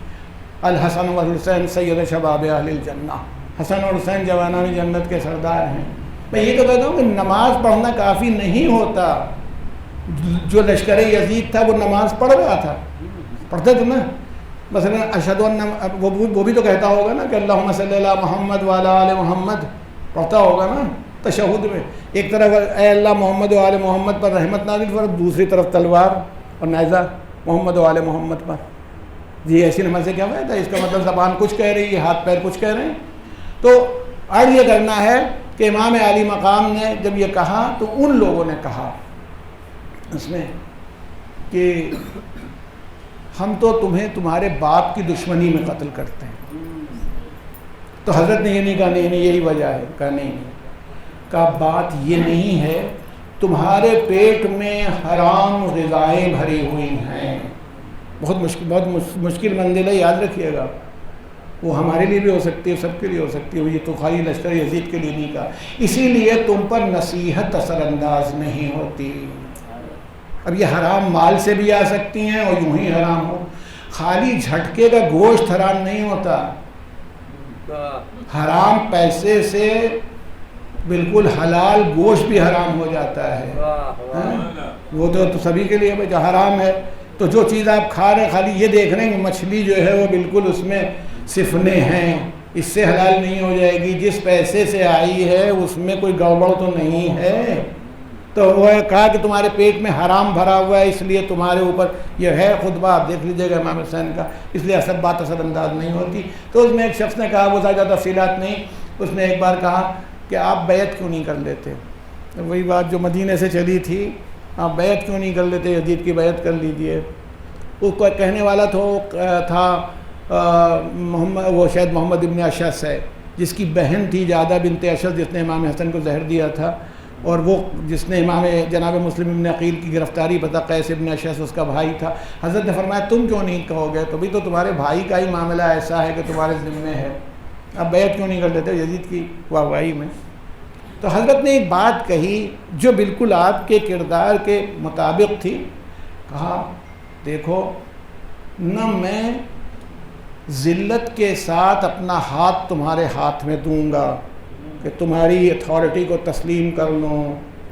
الحسن والحسین سید شباب اہل الجنہ، حسن اور حسین جوانان جنت کے سردار ہیں۔ میں یہ تو کہتا ہوں کہ نماز پڑھنا کافی نہیں ہوتا۔ جو لشکر یزید تھا وہ نماز پڑھ رہا تھا، پڑھتے تھے نا، مثلا اشہد ان، وہ بھی تو کہتا ہوگا نا کہ اللہم صلی علی محمد وعلی آل محمد، پڑھتا ہوگا نا تشہد میں، ایک طرف اے اللہ محمد و آل محمد پر رحمت نازل فرما، دوسری طرف تلوار اور نیزہ محمد و آل محمد پر. جی ایسی نماز سے کیا فائدہ؟ اس کا مطلب زبان کچھ کہہ رہی ہے، ہاتھ پیر کچھ کہہ رہے ہیں. تو عرض یہ کرنا ہے کہ امام عالی مقام نے جب یہ کہا تو ان لوگوں نے کہا اس میں کہ ہم تو تمہیں تمہارے باپ کی دشمنی میں قتل کرتے ہیں. تو حضرت نے یہ نہیں کہا نہیں یہی وجہ ہے. کہا نہیں، کہا بات یہ نہیں ہے، تمہارے پیٹ میں حرام غذائیں بھری ہوئی ہیں. بہت مشکل منزل ہے، یاد رکھیے گا. وہ ہمارے لیے بھی ہو سکتی ہے، سب کے لیے ہو سکتی ہے. یہ تو خالی لشکر یزید کے لیے نہیں کہا. اسی لیے تم پر نصیحت اثر انداز نہیں ہوتی. اب یہ حرام مال سے بھی آ سکتی ہیں اور یوں ہی حرام ہو. خالی جھٹکے کا گوشت حرام نہیں ہوتا، حرام پیسے سے بالکل حلال گوشت بھی حرام ہو جاتا ہے. وہ تو سبھی کے لیے جو حرام ہے. تو جو چیز آپ کھا رہے ہیں خالی یہ دیکھ رہے ہیں کہ مچھلی جو ہے وہ بالکل اس میں سفنے ہیں، اس سے حلال نہیں ہو جائے گی. جس پیسے سے آئی ہے اس میں کوئی گڑبڑ تو نہیں ہے. تو وہ کہا کہ تمہارے پیٹ میں حرام بھرا ہوا ہے، اس لیے تمہارے اوپر یہ ہے. خطبہ آپ دیکھ لیجیے گا امام حسین کا، اس لیے سب بات اثر انداز نہیں ہوتی. تو اس میں ایک شخص نے کہا، وہ زیادہ تفصیلات نہیں، اس نے ایک بار کہا کہ آپ بیعت کیوں نہیں کر لیتے؟ وہی بات جو مدینے سے چلی تھی، آپ بیعت کیوں نہیں کر لیتے؟ یزید کی بیعت کر لیجیے. وہ کہنے والا تھا محمد، وہ شاید محمد ابن اشعث ہے، جس کی بہن تھی جادہ بنت اشعث، جس نے امام حسن کو زہر دیا تھا، اور وہ جس نے امام جناب مسلم ابن عقیل کی گرفتاری پتہ، قیس ابن اشعث اس کا بھائی تھا. حضرت نے فرمایا تم کیوں نہیں کہو گے؟ تو بھی تو تمہارے بھائی کا ہی معاملہ ایسا ہے کہ تمہارے ذمے ہے، اب بیعت کیوں نہیں کر لیتے یزید کی واہواہی میں؟ تو حضرت نے ایک بات کہی جو بالکل آپ کے کردار کے مطابق تھی. کہا دیکھو، نہ میں ذلت کے ساتھ اپنا ہاتھ تمہارے ہاتھ میں دوں گا کہ تمہاری اتھارٹی کو تسلیم کر لوں،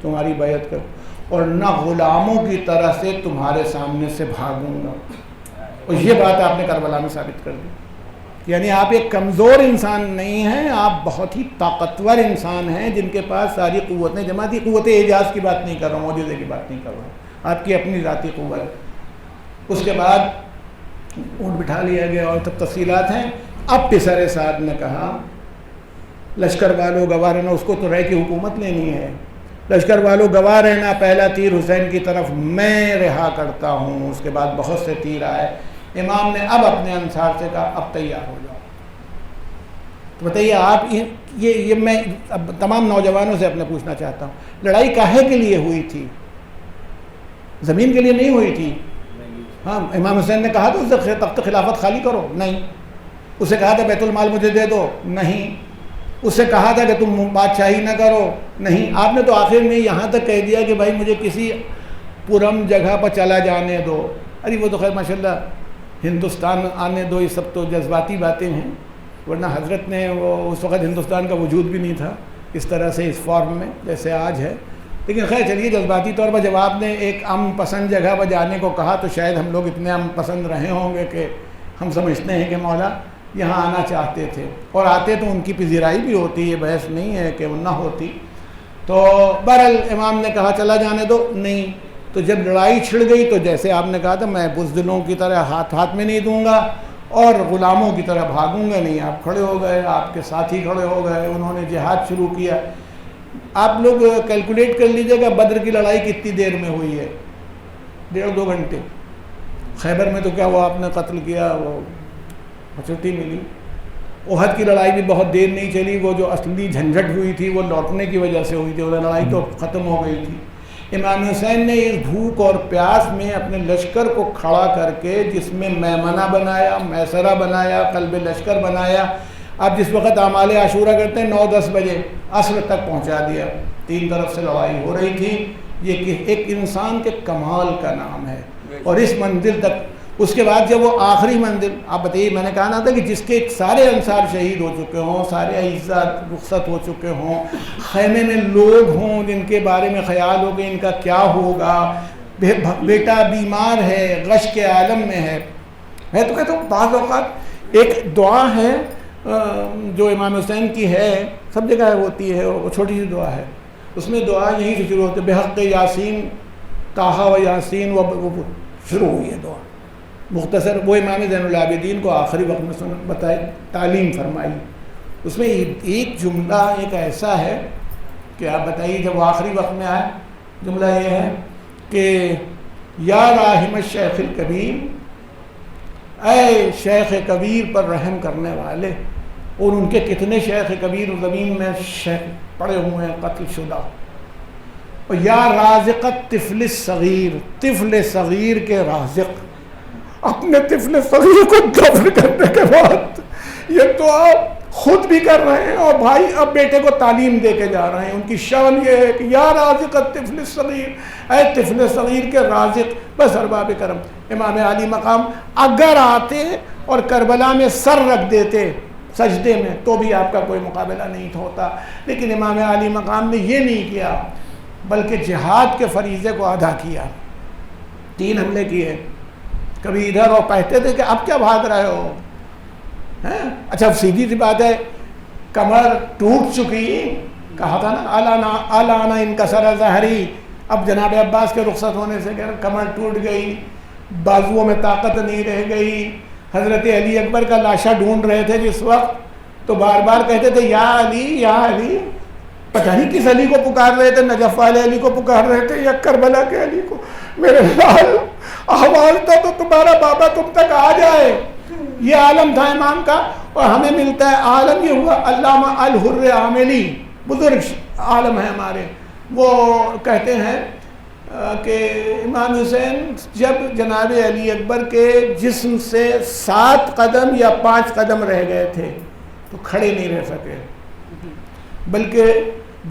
تمہاری بیعت کر، اور نہ غلاموں کی طرح سے تمہارے سامنے سے بھاگوں گا. اور یہ بات آپ نے کربلا میں ثابت کر دی. یعنی آپ ایک کمزور انسان نہیں ہیں، آپ بہت ہی طاقتور انسان ہیں جن کے پاس ساری قوتیں جمع تھی. قوت اعجاز کی بات نہیں کر رہا ہوں، معجزے کی بات نہیں کر رہا ہوں، آپ کی اپنی ذاتی قوت. اس کے بعد اونٹ بٹھا لیا گیا اور تب تفصیلات ہیں. اب پسر سعد نے کہا لشکر والوں گواہ رہنا، اس کو تو رہ کی حکومت لینی ہے. لشکر والوں گواہ رہنا، پہلا تیر حسین کی طرف میں رہا کرتا ہوں. اس کے بعد بہت سے تیر آئے. امام نے اب اپنے انصار سے کہا اب تیار ہو جاؤ. تو بتائیے آپ، یہ میں اب تمام نوجوانوں سے اپنے پوچھنا چاہتا ہوں، لڑائی کاہے کے لیے ہوئی تھی؟ زمین کے لیے نہیں ہوئی تھی. ہاں، امام حسین نے کہا تو اس سے تخت خلافت خالی کرو؟ نہیں. اسے کہا تھا بیت المال مجھے دے دو؟ نہیں. اس سے کہا تھا کہ تم بادشاہی نہ کرو؟ نہیں. آپ نے تو آخر میں یہاں تک کہہ دیا کہ بھائی مجھے کسی پرم جگہ پر چلا جانے دو. ارے وہ تو خیر ماشاءاللہ ہندوستان آنے دو، یہ سب تو جذباتی باتیں ہیں، ورنہ حضرت نے وہ اس وقت ہندوستان کا وجود بھی نہیں تھا اس طرح سے، اس فارم میں جیسے آج ہے. لیکن خیر چلیے، جذباتی طور پر جب آپ نے ایک امن پسند جگہ پر جانے کو کہا تو شاید ہم لوگ اتنے امن پسند رہے ہوں گے کہ ہم سمجھتے ہیں کہ مولا یہاں آنا چاہتے تھے، اور آتے تو ان کی پذیرائی بھی ہوتی، یہ بحث نہیں ہے کہ وہ نہ ہوتی. تو بہرحال امام نے کہا چلا جانے دو. نہیں. تو جب لڑائی چھڑ گئی تو جیسے آپ نے کہا تھا میں بزدلوں کی طرح ہاتھ میں نہیں دوں گا اور غلاموں کی طرح بھاگوں گا نہیں. آپ کھڑے ہو گئے، آپ کے ساتھی کھڑے ہو گئے، انہوں نے جہاد شروع کیا. آپ لوگ کیلکولیٹ کر لیجئے گا بدر کی لڑائی کتنی دیر میں ہوئی ہے؟ 1.5-2 گھنٹے. خیبر میں تو کیا وہ آپ نے قتل کیا، وہ چھٹی ملی. احد کی لڑائی بھی بہت دیر نہیں چلی، وہ جو اصلی جھنجھٹ ہوئی تھی وہ لوٹنے کی وجہ سے ہوئی تھی، وہ لڑائی تو ختم ہو گئی تھی. امام حسین نے اس بھوک اور پیاس میں اپنے لشکر کو کھڑا کر کے، جس میں میمنہ بنایا، میسرہ بنایا، قلب لشکر بنایا. آپ جس وقت اعمال عاشورہ کرتے ہیں 9-10 بجے عصر تک پہنچا دیا. 3 طرف سے لڑائی ہو رہی تھی. یہ ایک انسان کے کمال کا نام ہے. اور اس منزل تک، اس کے بعد جب وہ آخری منزل، آپ بتائیے، میں نے کہا نا تھا کہ جس کے سارے انصار شہید ہو چکے ہوں، سارے اعزاء رخصت ہو چکے ہوں، خیمے میں لوگ ہوں جن کے بارے میں خیال ہو کہ ان کا کیا ہوگا، بیٹا بیمار ہے، غش کے عالم میں ہے. میں تو کہتا ہوں بعض اوقات ایک دعا ہے جو امام حسین کی ہے، سب جگہ ہوتی ہے، وہ چھوٹی سی دعا ہے. اس میں دعا یہیں سے شروع ہوتی ہے، بحق یاسین طٰہٰ و یاسین و شروع ہوئی ہے دعا مختصر. وہ امام زین العابدین کو آخری وقت میں بتائے تعلیم فرمائی. اس میں ایک جملہ ایک ایسا ہے کہ آپ بتائیے جب وہ آخری وقت میں آئے جملہ یہ ہے کہ یا راحم الشیخ الکبیر، اے شیخ کبیر پر رحم کرنے والے. اور ان کے کتنے شیخ کبیر زمین میں پڑے ہوئے ہیں قتل شدہ. اور یا رازق الطفل الصغیر، طفل صغیر کے رازق. اپنے طفل صغیر کو دفن کرنے کے بعد یہ تو آپ خود بھی کر رہے ہیں اور بھائی اب بیٹے کو تعلیم دے کے جا رہے ہیں. ان کی شان یہ ہے کہ یا رازق الطفل الصغیر، اے طفل صغیر کے رازق. بس ارباب کرم امام علی مقام اگر آتے اور کربلا میں سر رکھ دیتے سجدے میں تو بھی آپ کا کوئی مقابلہ نہیں ہوتا. لیکن امام علی مقام نے یہ نہیں کیا بلکہ جہاد کے فریضے کو ادا کیا. 3 حملے کیے. کبھی ادھر اور کہتے تھے کہ اب کیا بھاگ رہے ہو. اچھا سیدھی سی بات ہے، کمر ٹوٹ چکی، کہا تھا نا الانا انکسر ظہری. اب جناب عباس کے رخصت ہونے سے کمر ٹوٹ گئی، بازوؤں میں طاقت نہیں رہ گئی. حضرت علی اکبر کا لاشا ڈھونڈ رہے تھے جس وقت تو بار بار کہتے تھے یا علی یا علی. پتہ نہیں کس علی کو پکار رہے تھے، نجف والے علی کو پکار رہے تھے یا کربلا کے علی کو. میرے لال آواز تھا تو تمہارا بابا تم تک آ جائے. یہ عالم تھا امام کا. اور ہمیں ملتا ہے عالم یہ ہوا علامہ الحر عاملی، بزرگ عالم ہے ہمارے. وہ کہتے ہیں کہ امام حسین جب جناب علی اکبر کے جسم سے 7 قدم یا 5 قدم رہ گئے تھے تو کھڑے نہیں رہ سکے، بلکہ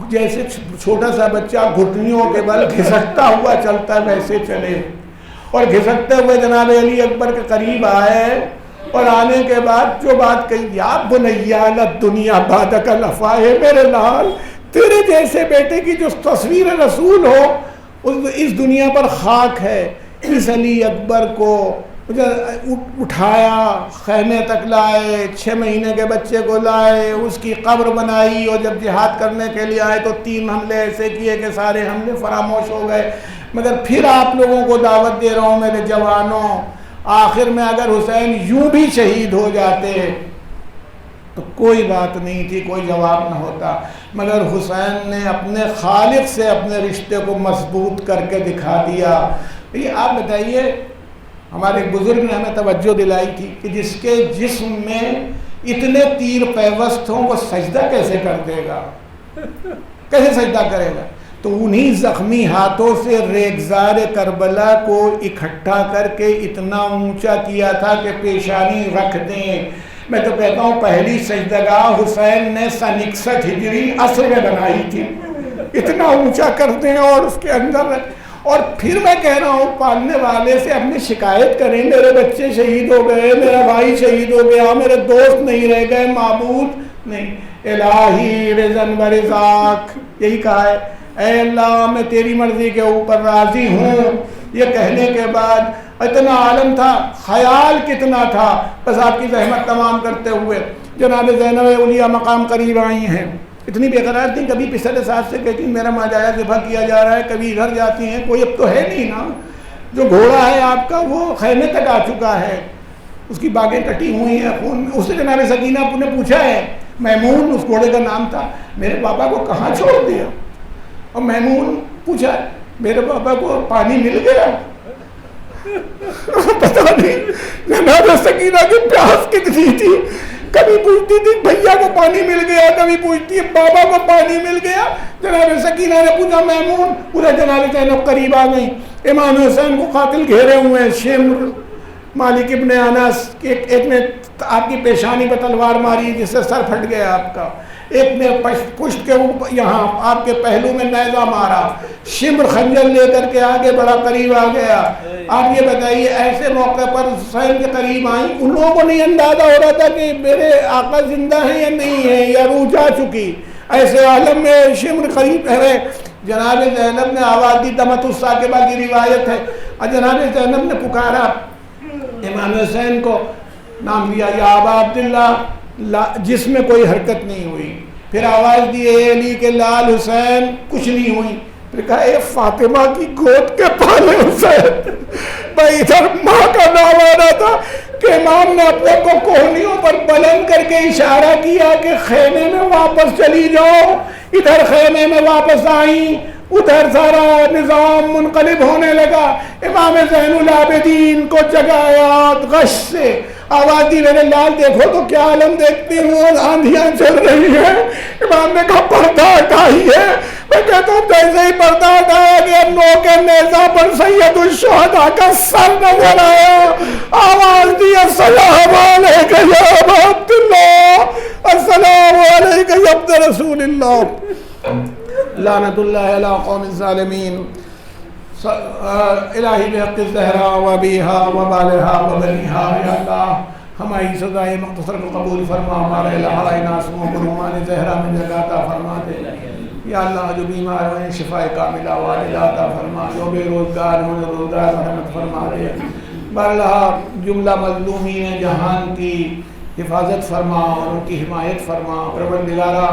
جیسے چھوٹا سا بچہ گھٹنیوں کے بل گھسکتا ہوا چلتا ویسے چلے. اور گھسکتے ہوئے جناب علی اکبر کے قریب آئے اور آنے کے بعد جو بات کہی، یا بنیا للدنیا بعدک لفائے. میرے لال تیرے جیسے بیٹے کی جو تصویر رسول ہو اس دنیا پر خاک ہے. اس علی اکبر کو اٹھایا، خیمے تک لائے، 6 مہینے کے بچے کو لائے، اس کی قبر بنائی. اور جب جہاد کرنے کے لیے آئے تو 3 حملے ایسے کیے کہ سارے حملے فراموش ہو گئے. مگر پھر آپ لوگوں کو دعوت دے رہا ہوں میرے جوانوں، آخر میں اگر حسین یوں بھی شہید ہو جاتے تو کوئی بات نہیں تھی، کوئی جواب نہ ہوتا. مگر حسین نے اپنے خالق سے اپنے رشتے کو مضبوط کر کے دکھا دیا. یہ آپ بتائیے، ہمارے بزرگ نے ہمیں توجہ دلائی تھی کہ جس کے جسم میں اتنے تیر پیوست ہوں وہ سجدہ کیسے کر دے گا، کیسے سجدہ کرے گا. تو انہی زخمی ہاتھوں سے ریگزار کربلا کو اکٹھا کر کے اتنا اونچا کیا تھا کہ پیشانی رکھ دیں. میں تو کہتا ہوں پہلی سجدگاہ حسین نے سن 61 ہجری عصر میں بنائی تھی. اتنا اونچا کر دیں اور اس کے اندر. اور پھر میں کہہ رہا ہوں پالنے والے سے اپنی شکایت کریں، میرے بچے شہید ہو گئے، میرا بھائی شہید ہو گیا، میرے دوست نہیں رہ گئے، معبود نہیں. الہی رضن و رضاک، یہی کہا ہے، اے اللہ میں تیری مرضی کے اوپر راضی ہوں. یہ کہنے کے بعد اتنا عالم تھا، خیال کتنا تھا. بس آپ کی زحمت تمام کرتے ہوئے جناب زینب اولیاء مقام قریب آئی ہیں. اتنی بے قرار تھی، کبھی پچھلے ساتھ سے کہتی میرا ماجایا ذبح کیا جا رہا ہے، کبھی ادھر جاتی ہیں. کوئی اب تو ہے نہیں نا. جو گھوڑا ہے آپ کا وہ خیمے تک آ چکا ہے، اس کی باغیں کٹی ہوئی ہیں، خون. اس سے جناب سکینہ نے پوچھا ہے، میمون اس گھوڑے کا نام تھا، میرے پاپا کو کہاں چھوڑ دیا. اور میمون پوچھا میرے پاپا کو پانی مل گیا. پتہ نہیں جناب سکینہ کی پیاس کتنی تھی. کبھی پوچھتی تھی بھیا کو پانی مل گیا، کبھی پوچھتی ہے بابا کو پانی مل گیا. جناب سکینہ نے پوچھا میمون. پورا جناب زینب قریب آ گئی. امام حسین کو قاتل گھیرے ہوئے ہیں. شمر مالک ابن انس، ایک نے آپ کی پیشانی پر تلوار ماری جس سے سر پھٹ گیا آپ کا، ایک نے پشت کے اوپر یہاں آپ کے پہلو میں نیزہ مارا. شمر خنجر لے کر کے آگے بڑا قریب آ گیا. آپ یہ بتائیے ایسے موقع پر حسین کے قریب آئیں، ان لوگوں کو نہیں اندازہ ہو رہا تھا کہ میرے آقا زندہ ہیں یا نہیں ہیں یا روح جا چکی. ایسے عالم میں شمر قریب ہے. جناب زینب نے آواز دی، دمت الساکبہ کی روایت ہے، اور جناب زینب نے پکارا امام حسین کو، نام لیا یا ابا عبداللہ، جس میں کوئی حرکت نہیں ہوئی. پھر آواز دی اے علی کے لال حسین، کچھ نہیں ہوئی. پھر کہا اے فاطمہ کی گود کے پالے حسین. بھائی ادھر ماں کا نام آ رہا تھا کہ امام نے اپنے کو کوہنیوں پر بلند کر کے اشارہ کیا کہ خیمے میں واپس چلی جاؤ. ادھر خیمے میں واپس آئیں, ادھر سارا نظام منقلب ہونے لگا. امام زین العابدین کو جگایا غش سے, آواز دی میرے لال دیکھو تو کیا عالم دیکھتی ہوں, آندھیاں چل رہی ہیں. امام نے کہا پردہ ہٹائیے. میں کہتا ہوں جیسے ہی پردہ ہٹایا گیا نو کے نیزہ پر سید الشہداء کا سر نظر آیا. آواز دی السلام علیکہ یا ابا عبداللہ, السلام علیکہ یا ابن رسول اللہ, لعنت اللہ علی قوم الظالمین. الہی بحق الزہرا و بیہا و بالہا و بنیہا, یا اللہ ہماری سزائے مختصر کو قبول فرما, ہمارا الہا ناسوں کو رومان زہرا میں جگہ عطا فرما دے. یا اللہ جو بیمار ہیں شفا کاملہ واجلہ عطا فرما, جو بے روزگار ہیں روزگار رحمت فرما دے. بارہا جملہ مظلومین جہان کی حفاظت فرما, ان کی حمایت فرما. پروردگارا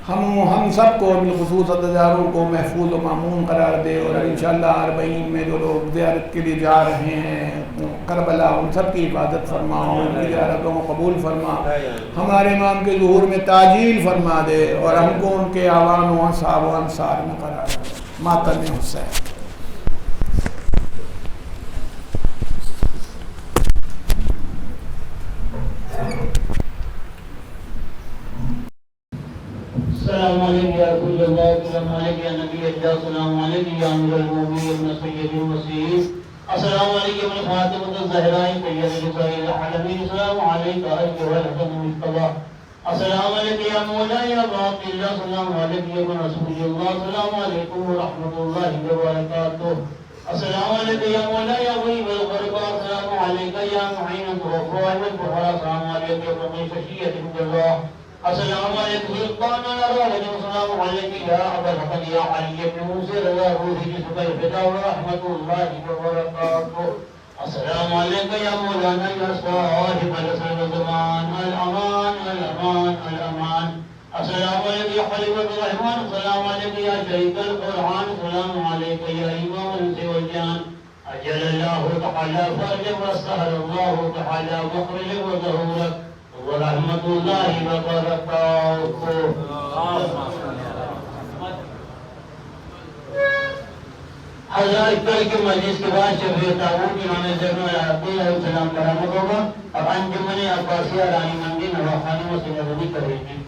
ہم سب کو بالخصوص عزاداروں کو محفوظ و معمون قرار دے, اور انشاءاللہ 40 میں جو لوگ زیارت کے لیے جا رہے ہیں کربلا, ان سب کی حفاظت فرما, ان کی زیارتوں کو قبول فرما. ہمارے امام کے ظہور میں تعجیل فرما دے, اور ہم کو ان کے اعوان و اصحاب و انصار میں قرار دے. ماتم حسین. السلام علیکم یا رسول اللہ, السلام علیکم یا نبی اللہ, السلام علیکم یا امیر المومنین سید المسیح, السلام علیکم یا فاطمۃ الزہراء سید نساء العالمین, السلام علیکم ایھا الحسن المجتبی, السلام علیکم یا مولا یا ابا عبداللہ, السلام علیکم یا ابن رسول اللہ, السلام علیکم ورحمۃ اللہ وبرکاتہ, السلام علیکم یا مولا یا غریب الغرباء, السلام علیکم یا معین الضعفاء والفقراء, السلام علیکم یا رقیب شفیع الجزاء, السلام علیکم سلطان الرحمن, السلام علیکم یا ابا الحسن یا علی بن موسی رضا روح جسم الفدا ورحمۃ اللہ وبرکاتہ, السلام علیکم یا مولانا یا صاحب العصر والزمان, الامان الامان الامان, السلام علیکم یا خلیفۃ الرحمن, السلام علیکم یا شریک القرآن, السلام علیکم یا امام الانس والجان, اجل اللہ تعالی فرجک واستہل اللہ تعالی مخرجک وظہورک ورحمۃ اللہ وبرکاتہ. حضرات کل کے مجلس کے بعد شفیع تعاون امام زین العابدین علیہ السلام برآمد ہوگا. اب انجمن عباسیہ رانی منڈی نواخانی میں سنظری کرے گی.